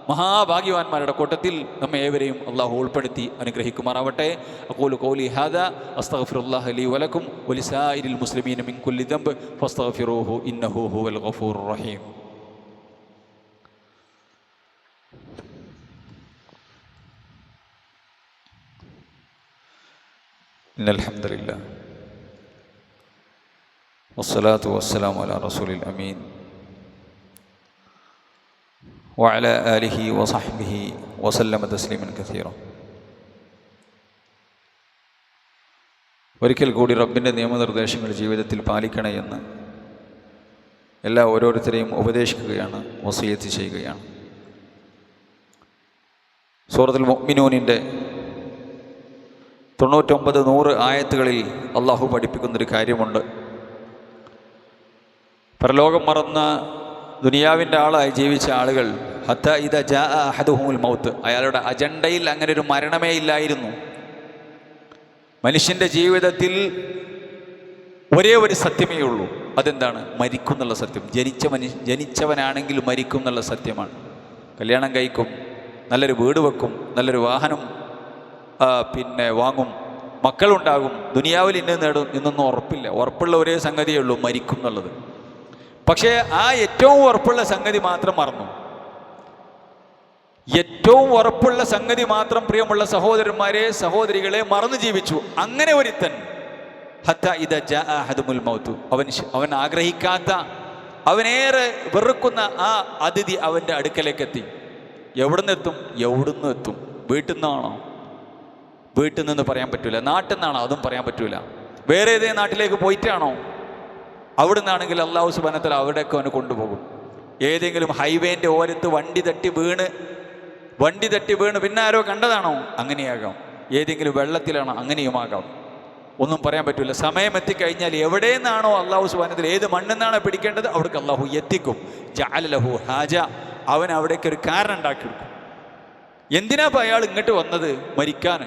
മഹാഭാഗ്യവാന്മാരുടെ കൂട്ടത്തിൽ നമ്മെ ഏവരെയും അള്ളാഹു ഉൾപ്പെടുത്തി അനുഗ്രഹിക്കുമാറാവട്ടെ. അഖൂലു ഖൗലി ഹാദാ അസ്തഗ്ഫിറുല്ലാഹ ലീ വലക്കും വലിസായിരിൽ മുസ്ലിമീന മിൻ കുല്ലി ദംബ് ഫസ്തഗ്ഫിറൂഹു ഇന്നഹു ഹുവൽ ഗഫൂറുർ റഹീം. ഇന്നൽ ഹംദുലില്ലാഹ് വസ്സലാത്തു വസ്സലാമു അലാ റസൂലിൽ അമീൻ വഅല ആലിഹി വസഹ്ബിഹി വസല്ലമ തസ്ലീമൻ കസീറ. ഒരിക്കൽ കൂടി റബ്ബിൻ്റെ നിയമനിർദ്ദേശങ്ങൾ ജീവിതത്തിൽ പാലിക്കണേ എന്ന് ഓരോരുത്തരെയും ഉപദേശിക്കുകയാണ്, വസിയത്ത് ചെയ്യുകയാണ്. സൂറത്തുൽ മുഅ്മിനൂനിൻ്റെ 99-100 ആയത്തുകളിൽ അള്ളാഹു പഠിപ്പിക്കുന്നൊരു കാര്യമുണ്ട്. പരലോകം മറന്ന ദുനിയാവിൻ്റെ ആളായി ജീവിച്ച ആളുകൾ ഹത്ത ഇദ ജാ അഹദുഹുൽ മൗത്ത്, അയാളുടെ അജണ്ടയിൽ അങ്ങനെ ഒരു മരണമേ ഇല്ലായിരുന്നു. മനുഷ്യൻ്റെ ജീവിതത്തിൽ ഒരേ ഒരു സത്യമേ ഉള്ളൂ. അതെന്താണ്? മരിക്കുന്നുള്ള സത്യം. ജനിച്ചവനാണെങ്കിൽ മരിക്കും എന്നുള്ള സത്യമാണ്. കല്യാണം കഴിക്കും, നല്ലൊരു വീട് വെക്കും, നല്ലൊരു വാഹനം വാങ്ങും, മക്കളുണ്ടാകും, ദുനിയാവിൽ ഇന്ന് നേടും എന്നൊന്നും ഉറപ്പില്ല. ഉറപ്പുള്ള ഒരേ സംഗതിയേ ഉള്ളൂ, മരിക്കും എന്നുള്ളത്. പക്ഷേ ആ ഏറ്റവും ഉറപ്പുള്ള സംഗതി മാത്രം മറന്നു. ഏറ്റവും ഉറപ്പുള്ള സംഗതി മാത്രം പ്രിയമുള്ള സഹോദരന്മാരെ, സഹോദരികളെ, മറന്നു ജീവിച്ചു. അങ്ങനെ ഒരുത്തൻ ഹത്ത ഇദ ജാ അഹദുൽ മൗത്ത്, അവൻ ആഗ്രഹിക്കാത്ത, അവനേറെ വെറുക്കുന്ന ആ അതിഥി അവൻ്റെ അടുക്കലേക്ക് എത്തി. എവിടുന്ന് എത്തും? വീട്ടിൽ നിന്നാണോ? വീട്ടിൽ നിന്ന് പറയാൻ പറ്റൂല. നാട്ടിൽ നിന്നാണോ? അതും പറയാൻ പറ്റൂല. വേറെ ഏതേ നാട്ടിലേക്ക് പോയിട്ടാണോ? അവിടെ നിന്നാണെങ്കിൽ അല്ലാഹു സുബ്ഹാനഹു വ തആല അവിടെയൊക്കെ അവനെ കൊണ്ടുപോകും. ഏതെങ്കിലും ഹൈവേൻ്റെ ഓരത്ത് വണ്ടി തട്ടി വീണ് പിന്നെ ആരോ കണ്ടതാണോ? അങ്ങനെയാകാം. ഏതെങ്കിലും വെള്ളത്തിലാണോ? അങ്ങനെയുമാകാം. ഒന്നും പറയാൻ പറ്റില്ല. സമയം എത്തിക്കഴിഞ്ഞാൽ എവിടെ നിന്നാണോ അല്ലാഹു സുബ്ഹാനഹു വ തആല ഏത് മണ്ണിൽ നിന്നാണ് പിടിക്കേണ്ടത് അവിടേക്ക് അല്ലാഹു എത്തിക്കും. ജഅല ലഹു ഹാജ, അവൻ അവിടേക്ക് ഒരു കാരണം ഉണ്ടാക്കിയെടുക്കും. എന്തിനാ അയാൾ ഇങ്ങോട്ട് വന്നത്? മരിക്കാൻ.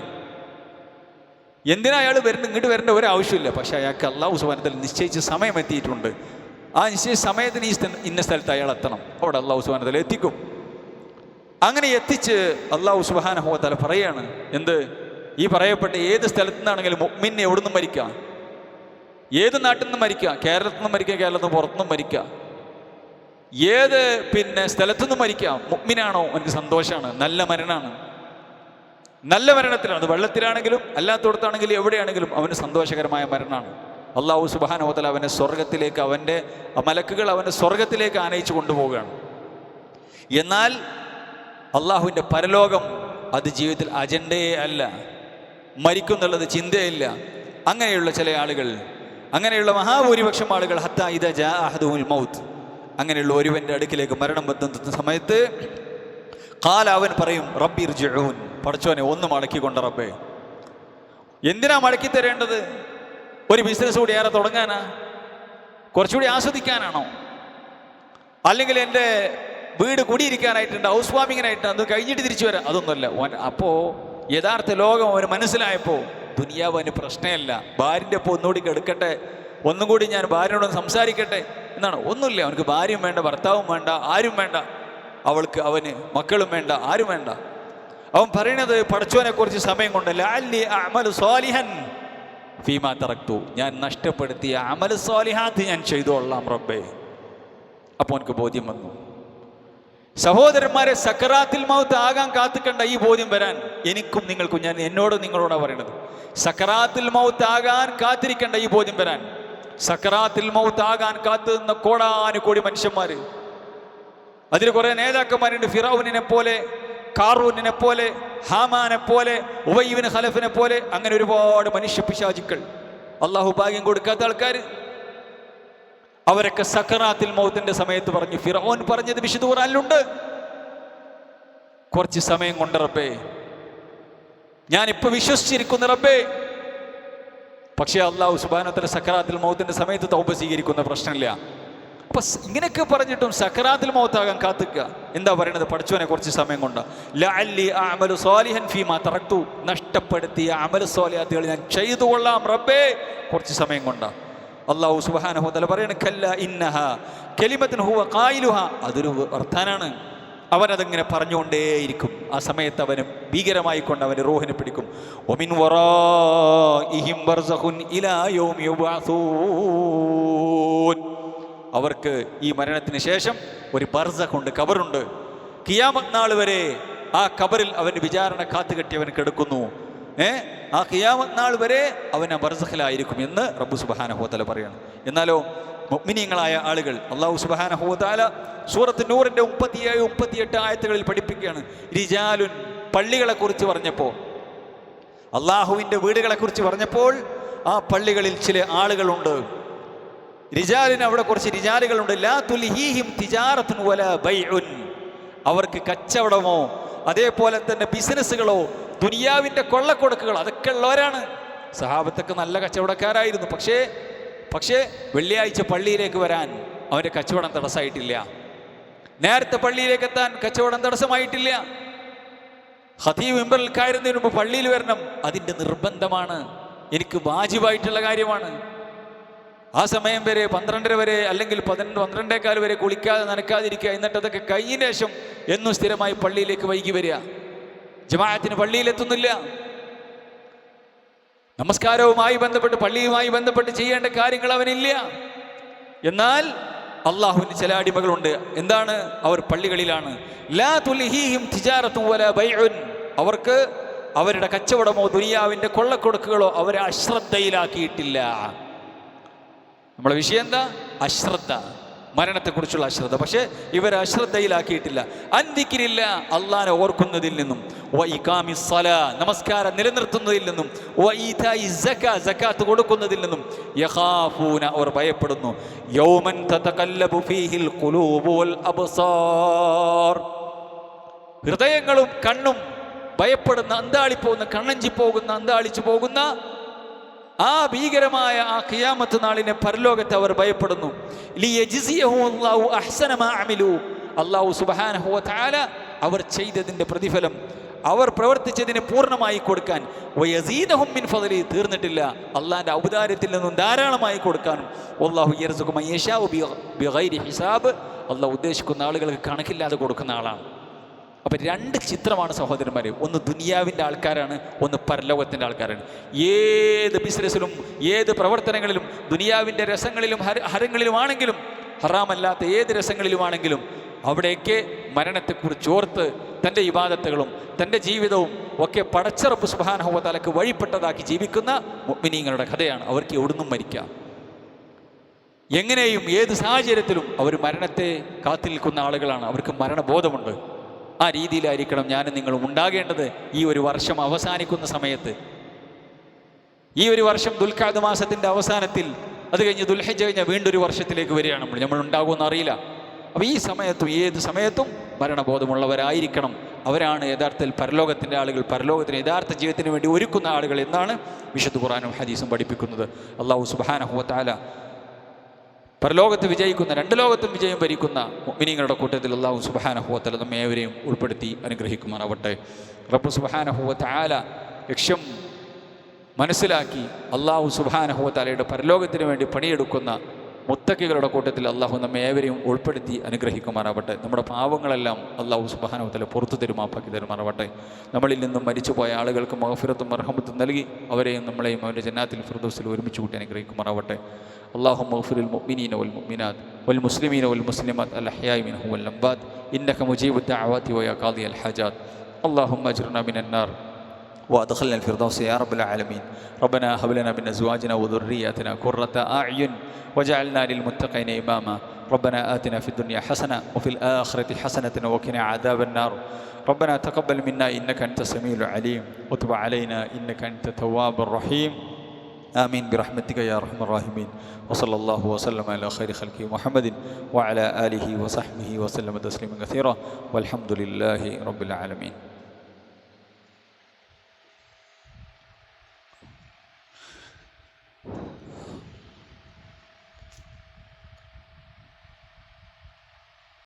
എന്തിനാ അയാൾ ഇങ്ങോട്ട് വരേണ്ട ഒരു ആവശ്യമില്ല. പക്ഷെ അയാൾക്ക് അല്ലാഹു സുബ്ഹാനഹു വ തആല നിശ്ചയിച്ച സമയം എത്തിയിട്ടുണ്ട്. ആ നിശ്ചയിച്ച സമയത്തിന് ഇന്ന സ്ഥലത്ത് അയാൾ എത്തണം. അവിടെ അല്ലാഹു സുബ്ഹാനഹു വ തആല എത്തിക്കും. അങ്ങനെ എത്തിച്ച് അല്ലാഹു സുബ്ഹാനഹു വ തആല പറയാണ്, എന്ത്? ഈ പറയപ്പെട്ട ഏത് സ്ഥലത്തു നിന്നാണെങ്കിലും മുഅ്മിന് എവിടെ നിന്നും മരിക്കാം, ഏത് നാട്ടിൽ നിന്നും മരിക്കാം. കേരളത്തിൽ നിന്നും മരിക്കാം, കേരളത്തിൽ നിന്ന് പുറത്തുനിന്നും മരിക്കാം, ഏത് സ്ഥലത്തുനിന്നും മരിക്കാം. മുഅ്മിനാണോ എനിക്ക് സന്തോഷമാണ്, നല്ല മരണമാണ്, നല്ല മരണത്തിലാണ്. അത് വെള്ളത്തിലാണെങ്കിലും അല്ലാത്തടത്താണെങ്കിലും എവിടെയാണെങ്കിലും അവന് സന്തോഷകരമായ മരണമാണ്. അല്ലാഹു സുബ്ഹാനഹു വ തആല അവനെ സ്വർഗത്തിലേക്ക്, അവൻ്റെ മലക്കുകൾ അവനെ സ്വർഗത്തിലേക്ക് ആനയിച്ചു കൊണ്ടുപോവുകയാണ്. എന്നാൽ അള്ളാഹുവിൻ്റെ പരലോകം അത് ജീവിതത്തിൽ അജണ്ടയേ അല്ല, മരിക്കുന്നുള്ളത് ചിന്തയില്ല. അങ്ങനെയുള്ള ചില ആളുകൾ, അങ്ങനെയുള്ള മഹാഭൂരിപക്ഷം ആളുകൾ ഹത്താ ഇദാ ജാ അഹദുൽ മൗത്ത്, അങ്ങനെയുള്ള ഒരുവൻ്റെ അടുക്കിലേക്ക് മരണം എത്തുന്ന സമയത്ത് ഖാല, അവൻ പറയും, റബ്ബി ഇർജിഊൻ, പടച്ചോനെ ഒന്ന് മടക്കിക്കൊണ്ട് റബ്ബേ. എന്തിനാ മടക്കി തരേണ്ടത്? ഒരു ബിസിനസ് കൂടി ഏറെ തുടങ്ങാനാ? കുറച്ചുകൂടി ആസ്വദിക്കാനാണോ? അല്ലെങ്കിൽ എൻ്റെ വീട് കുടിയിരിക്കാനായിട്ടുണ്ട്, ഹൗസ് വാമിങ്ങിനായിട്ട്, അത് കഴിഞ്ഞിട്ട് തിരിച്ചു വരാം? അതൊന്നുമല്ല. അപ്പോൾ യഥാർത്ഥ ലോകം അവന് മനസ്സിലായപ്പോൾ ദുനിയാവ് അവന് പ്രശ്നമല്ല. ഭാര്യൻ്റെ ഒപ്പം ഒന്നുകൂടി കെടുക്കട്ടെ, ഒന്നും കൂടി ഞാൻ ഭാര്യനോടൊന്ന് സംസാരിക്കട്ടെ എന്നാണ്. ഒന്നുമില്ല. അവനക്ക് ഭാര്യയും വേണ്ട, ഭർത്താവും വേണ്ട, ആരും വേണ്ട, അവന് മക്കളും വേണ്ട, ആരും വേണ്ട. അവൻ പറയണത് പടച്ചോനെ കുറിച്ച് സമയം കൊണ്ട് ലഅല്ലി അഅമലു സ്വാലിഹൻ ഫീമാ തറക്തു, ഞാൻ നഷ്ടപ്പെടുത്തിയ അമൽ സ്വാലിഹാത്ത് ഞാൻ ചെയ്തോളാം റബ്ബേ. അപ്പോൾ എനിക്ക് ബോധ്യം വന്നു. സഹോദരന്മാരെ, സക്കറാത്തിൽ മൗത്ത് ആകാൻ കാത്തുക്കണ്ട ഈ ബോധ്യം വരാൻ എനിക്കും നിങ്ങൾക്കും, ഞാൻ നിങ്ങളോടാണ് പറയണത്. സക്കറാത്തിൽ മൗത്ത് ആകാൻ കാത്തിരിക്കേണ്ട ഈ ബോധ്യം വരാൻ. സക്കറാത്തിൽ മൗത്ത് ആകാൻ കാത്തു നിന്ന കോടാനുകോടി മനുഷ്യന്മാർ, അതിൽ കുറേ നേതാക്കന്മാരുണ്ട്. ഫിറൗനിനെ പോലെ, കാറൂനിനെ പോലെ, ഹാമാനെ പോലെ, ഉബയ്യ് ഇബ്നു ഖലഫിനെ പോലെ, അങ്ങനെ ഒരുപാട് മനുഷ്യ പിശാചുക്കൾ, അള്ളാഹു ഭാഗ്യം കൊടുക്കാത്ത ആൾക്കാർ. അവരൊക്കെ സക്കറാത്തിൽ മൗത്തിന്റെ സമയത്ത് പറഞ്ഞു. ഫിറഔൻ പറഞ്ഞത് വിശുദ്ധ ഖുർആനിലുണ്ട്, കുറച്ച് സമയം കൊണ്ട് റബ്ബേ, ഞാനിപ്പോൾ വിശ്വസിച്ചിരിക്കുന്ന റബ്ബേ. പക്ഷേ അല്ലാഹു സുബ്ഹാനഹു വ തആല സക്കറാത്തിൽ മൗത്തിന്റെ സമയത്ത് തൗബ സ്വീകരിക്കുന്ന പ്രശ്നമില്ല. അപ്പൊ ഇങ്ങനെയൊക്കെ പറഞ്ഞിട്ടും സക്കറാത്തിൽ മൗത്താകാൻ കാത്തുക. എന്താ പറയണത്? പടച്ചോനെ കുറച്ച് സമയം കൊണ്ട് ലഅല്ലി അഅമലു സ്വാലിഹൻ ഫീമാ തറക്തു, നഷ്ടപ്പെടുത്തിയ അമൽ സ്വാലിഹാത്തുകൾ ഞാൻ ചെയ്തു കൊള്ളാം റബ്ബേ, കുറച്ച് സമയം കൊണ്ട്. അല്ലാഹു സുബ്ഹാനഹു വ തആല പറയണ കല്ല ഇന്നഹാ കലിമത്തുൻ ഹുവ ഖായിലുഹാ, അതൊരു വർത്താനാണ്. അവനതിങ്ങനെ പറഞ്ഞുകൊണ്ടേയിരിക്കും. ആ സമയത്ത് അവന് ഭീകരമായി കൊണ്ട് അവൻ്റെ റൂഹിനെ പിടിക്കും. വമിൻ വറാഇഹിം ബർസഖുൻ ഇലാ യൗമി യുബഅസൂൻ, അവർക്ക് ഈ മരണത്തിന് ശേഷം ഒരു ബർസഖുണ്ട്, കബറുണ്ട്. ഖിയാമത്ത് നാൾ വരെ ആ കബറിൽ അവന് വിചാരണ കാത്തുകെട്ടി അവൻ കിടക്കുന്നു. ആ ഖിയാമത്ത് നാൾ വരെ അവൻ ആ ബർസഖിലായിരിക്കും എന്ന് റബ്ബ് സുബ്ഹാനഹു വ തആല പറയാണ്. എന്നാലോ മുഅ്മിനീങ്ങളായ ആളുകൾ അല്ലാഹു സുബ്ഹാനഹു വ തആല സൂറത്ത് നൂറിൻ്റെ 37-38 ആയത്തുകളിൽ പഠിപ്പിക്കുകയാണ്. റിജാലുൻ, പള്ളികളെക്കുറിച്ച് പറഞ്ഞപ്പോൾ, അള്ളാഹുവിൻ്റെ വീടുകളെക്കുറിച്ച് പറഞ്ഞപ്പോൾ ആ പള്ളികളിൽ ചില ആളുകളുണ്ട്. റിജാലിന് അവിടെ കുറച്ച് റിജാലുകളുണ്ട്. ലാ തുൽഹീഹിം തിജാറത്തുൻ വലാ ബൈഉൻ, അവർക്ക് കച്ചവടമോ അതേപോലെ തന്നെ ബിസിനസ്സുകളോ ദുനിയാവിൻ്റെ കൊള്ളക്കൊടുക്കുകൾ അതൊക്കെ ഉള്ളവരാണ്. സഹാബത്തൊക്കെ നല്ല കച്ചവടക്കാരായിരുന്നു. പക്ഷേ വെള്ളിയാഴ്ച പള്ളിയിലേക്ക് വരാൻ അവൻ്റെ കച്ചവടം തടസ്സമായിട്ടില്ല. നേരത്തെ പള്ളിയിലേക്ക് എത്താൻ കച്ചവടം തടസ്സമായിട്ടില്ല. ഖതീബ് മിമ്പറിൽ കയറുന്നതിന് മുമ്പ് പള്ളിയിൽ വരണം, അതിൻ്റെ നിർബന്ധമാണ്, എനിക്ക് വാജിബായിട്ടുള്ള കാര്യമാണ്. ആ സമയം വരെ 12:30 വരെ അല്ലെങ്കിൽ 12:15 വരെ കുളിക്കാതെ നനക്കാതിരിക്കുക. എന്നിട്ട് അതൊക്കെ കഴിഞ്ഞ ശേഷം എന്നും സ്ഥിരമായി പള്ളിയിലേക്ക് വൈകി വരിക, ജമാഅത്തിന് പള്ളിയിലെത്തുന്നില്ല. നമസ്കാരവുമായി ബന്ധപ്പെട്ട് പള്ളിയുമായി ബന്ധപ്പെട്ട് ചെയ്യേണ്ട കാര്യങ്ങൾ അവനില്ല. എന്നാൽ അള്ളാഹുവിന് ചില അടിമകളുണ്ട്. എന്താണ്? അവർ പള്ളികളിലാണ്. ലാ തുൽഹീഹിം തിജാറത്തുൻ വലാ ബൈഉൻ. അവർക്ക് അവരുടെ കച്ചവടമോ ദുനിയാവിൻ്റെ കൊള്ളക്കൊടുക്കുകളോ അവരെ അശ്രദ്ധയിലാക്കിയിട്ടില്ല. നമ്മളെ വിഷയം എന്താ? അശ്രദ്ധ, മരണത്തെക്കുറിച്ചുള്ള അശ്രദ്ധ. പക്ഷേ ഇവരെ അശ്രദ്ധയിലാക്കിയിട്ടില്ല. അന്തിക്കിരില്ല, അള്ളാനെ ഓർക്കുന്നതിൽ നിന്നും, നമസ്കാരം നിലനിർത്തുന്നതിൽ നിന്നും, സകാത്ത് കൊടുക്കുന്നതിൽ നിന്നും, യഖാഫൂന അവർ ഭയപ്പെടുന്നു, യൗമൻ തതകല്ലബു ഫീഹിൽ ഖുലൂബു വൽ അബ്സാർ. ഹൃദയങ്ങളും കണ്ണും ഭയപ്പെടുന്ന, അന്താളിപ്പോകുന്ന, കണ്ണഞ്ചിപ്പോകുന്ന, അന്താളിച്ചു പോകുന്ന ആ ഭീകരമായ ആ ഖിയാമത്ത് നാളിനെ, പരലോകത്തെ അവർ ഭയപ്പെടുന്നു. അല്ലാഹു സുബ്ഹാനഹു വ തആല അവർ ചെയ്തതിൻ്റെ പ്രതിഫലം, അവർ പ്രവർത്തിച്ചതിന് പൂർണ്ണമായി കൊടുക്കാൻ, വയസീദഹും മിൻ ഫളലി, തീർന്നിട്ടില്ല, അള്ളാഹിൻ്റെ ഔദാര്യത്തിൽ നിന്നും ധാരാളമായി കൊടുക്കാനും. വല്ലാഹു യർസുഖു മൻ യശാഉ ബിഗൈരി ഹിസാബ്. അള്ളാഹു ഉദ്ദേശിക്കുന്ന ആളുകൾക്ക് കണക്കില്ലാതെ കൊടുക്കുന്ന ആളാണ്. അപ്പം 2 ചിത്രമാണ് സഹോദരന്മാർ. ഒന്ന് ദുനിയാവിൻ്റെ ആൾക്കാരാണ്, ഒന്ന് പരലോകത്തിൻ്റെ ആൾക്കാരാണ്. ഏത് ബിസിനസ്സിലും ഏത് പ്രവർത്തനങ്ങളിലും ദുനിയാവിൻ്റെ രസങ്ങളിലും ഹരങ്ങളിലുമാണെങ്കിലും, ഹറാമല്ലാത്ത ഏത് രസങ്ങളിലുമാണെങ്കിലും അവിടെയൊക്കെ മരണത്തെക്കുറിച്ച് ഓർത്ത് തൻ്റെ ഇബാദത്തുകളും തൻ്റെ ജീവിതവും ഒക്കെ പടച്ച റബ്ബ് സുബ്ഹാനഹു വ തആലക്ക് വഴിപ്പെട്ടതാക്കി ജീവിക്കുന്ന മുഅ്മിനീങ്ങളുടെ കഥയാണ്. അവർക്ക് എവിടുന്നും മരിക്കാം, എങ്ങനെയും ഏത് സാഹചര്യത്തിലും അവർ മരണത്തെ കാത്തു നിൽക്കുന്ന ആളുകളാണ്. അവർക്ക് മരണബോധമുണ്ട്. ആ രീതിയിലായിരിക്കണം ഞാനും നിങ്ങളും ഉണ്ടാകേണ്ടത്. ഈ ഒരു വർഷം അവസാനിക്കുന്ന സമയത്ത്, ഈ ഒരു വർഷം ദുൽഖഅദ് മാസത്തിൻ്റെ അവസാനത്തിൽ, അത് കഴിഞ്ഞ് ദുൽഹിജ്ജ കഴിഞ്ഞ വീണ്ടും ഒരു വർഷത്തിലേക്ക് വരികയാണ് നമ്മൾ ഉണ്ടാകുമെന്ന് അറിയില്ല. അപ്പോൾ ഈ സമയത്തും ഏത് സമയത്തും മരണബോധമുള്ളവരായിരിക്കണം. അവരാണ് യഥാർത്ഥത്തിൽ പരലോകത്തിൻ്റെ ആളുകൾ, പരലോകത്തിന് യഥാർത്ഥ ജീവിതത്തിന് വേണ്ടി ഒരുക്കുന്ന ആളുകൾ എന്നാണ് വിശുദ്ധ ഖുർആനും ഹദീസും പഠിപ്പിക്കുന്നത്. അല്ലാഹു സുബ്ഹാനഹു വ തആല പരലോകത്ത് വിജയിക്കുന്ന, 2 ലോകത്തും വിജയം ഭരിക്കുന്ന മുഅ്മിനീങ്ങളുടെ കൂട്ടത്തിൽ അല്ലാഹു സുബ്ഹാനഹു വ തആല നമ്മെ ഏവരെയും ഉൾപ്പെടുത്തി അനുഗ്രഹിക്കുമാറാവട്ടെ. റബ്ബ് സുബ്ഹാനഹു വ തആല ലക്ഷ്യം മനസ്സിലാക്കി അല്ലാഹു സുബ്ഹാനഹു വ തആലയുടെ പരലോകത്തിന് വേണ്ടി പണിയെടുക്കുന്ന മുത്തക്കികളുടെ കൂട്ടത്തിൽ അല്ലാഹു നമ്മെ ഏവരെയും ഉൾപ്പെടുത്തി അനുഗ്രഹിക്കുമാറാവട്ടെ. നമ്മുടെ പാവങ്ങളെല്ലാം അല്ലാഹു സുബ്ഹാനഹു വ തആല പുറത്തു തരുമാപ്പാക്കി തരുമാറാവട്ടെ. നമ്മളിൽ നിന്നും മരിച്ചുപോയ ആളുകൾക്ക് മഗ്ഫിറത്തും മർഹമത്തും നൽകി അവരെയും നമ്മളെയും അവൻ്റെ ജന്നാത്തിൽ ഫിർദൗസിൽ ഒരുമിച്ച് കൂട്ടി അനുഗ്രഹിക്കുമാറാവട്ടെ. اللهم اغفر للمؤمنين والمؤمنات والمسلمين والمسلمات الأحياء منهم والأموات إنك مجيب الدعوات ويا قاضي الحاجات. اللهم أجرنا من النار وأدخلنا الفردوس يا رب العالمين. ربنا هب لنا من أزواجنا وذرياتنا قرة أعين وجعلنا للمتقين إماما. ربنا آتنا في الدنيا حسنة وفي الآخرة حسنة وقنا عذاب النار. ربنا تقبل منا إنك أنت السميع العليم وتب علينا إنك أنت التواب الرحيم. آمين برحمتك يا أرحم الراحمين. وصلى الله وسلم على خير خلقه محمد وعلى آله وصحبه وسلم تسليما كثيرا والحمد لله رب العالمين.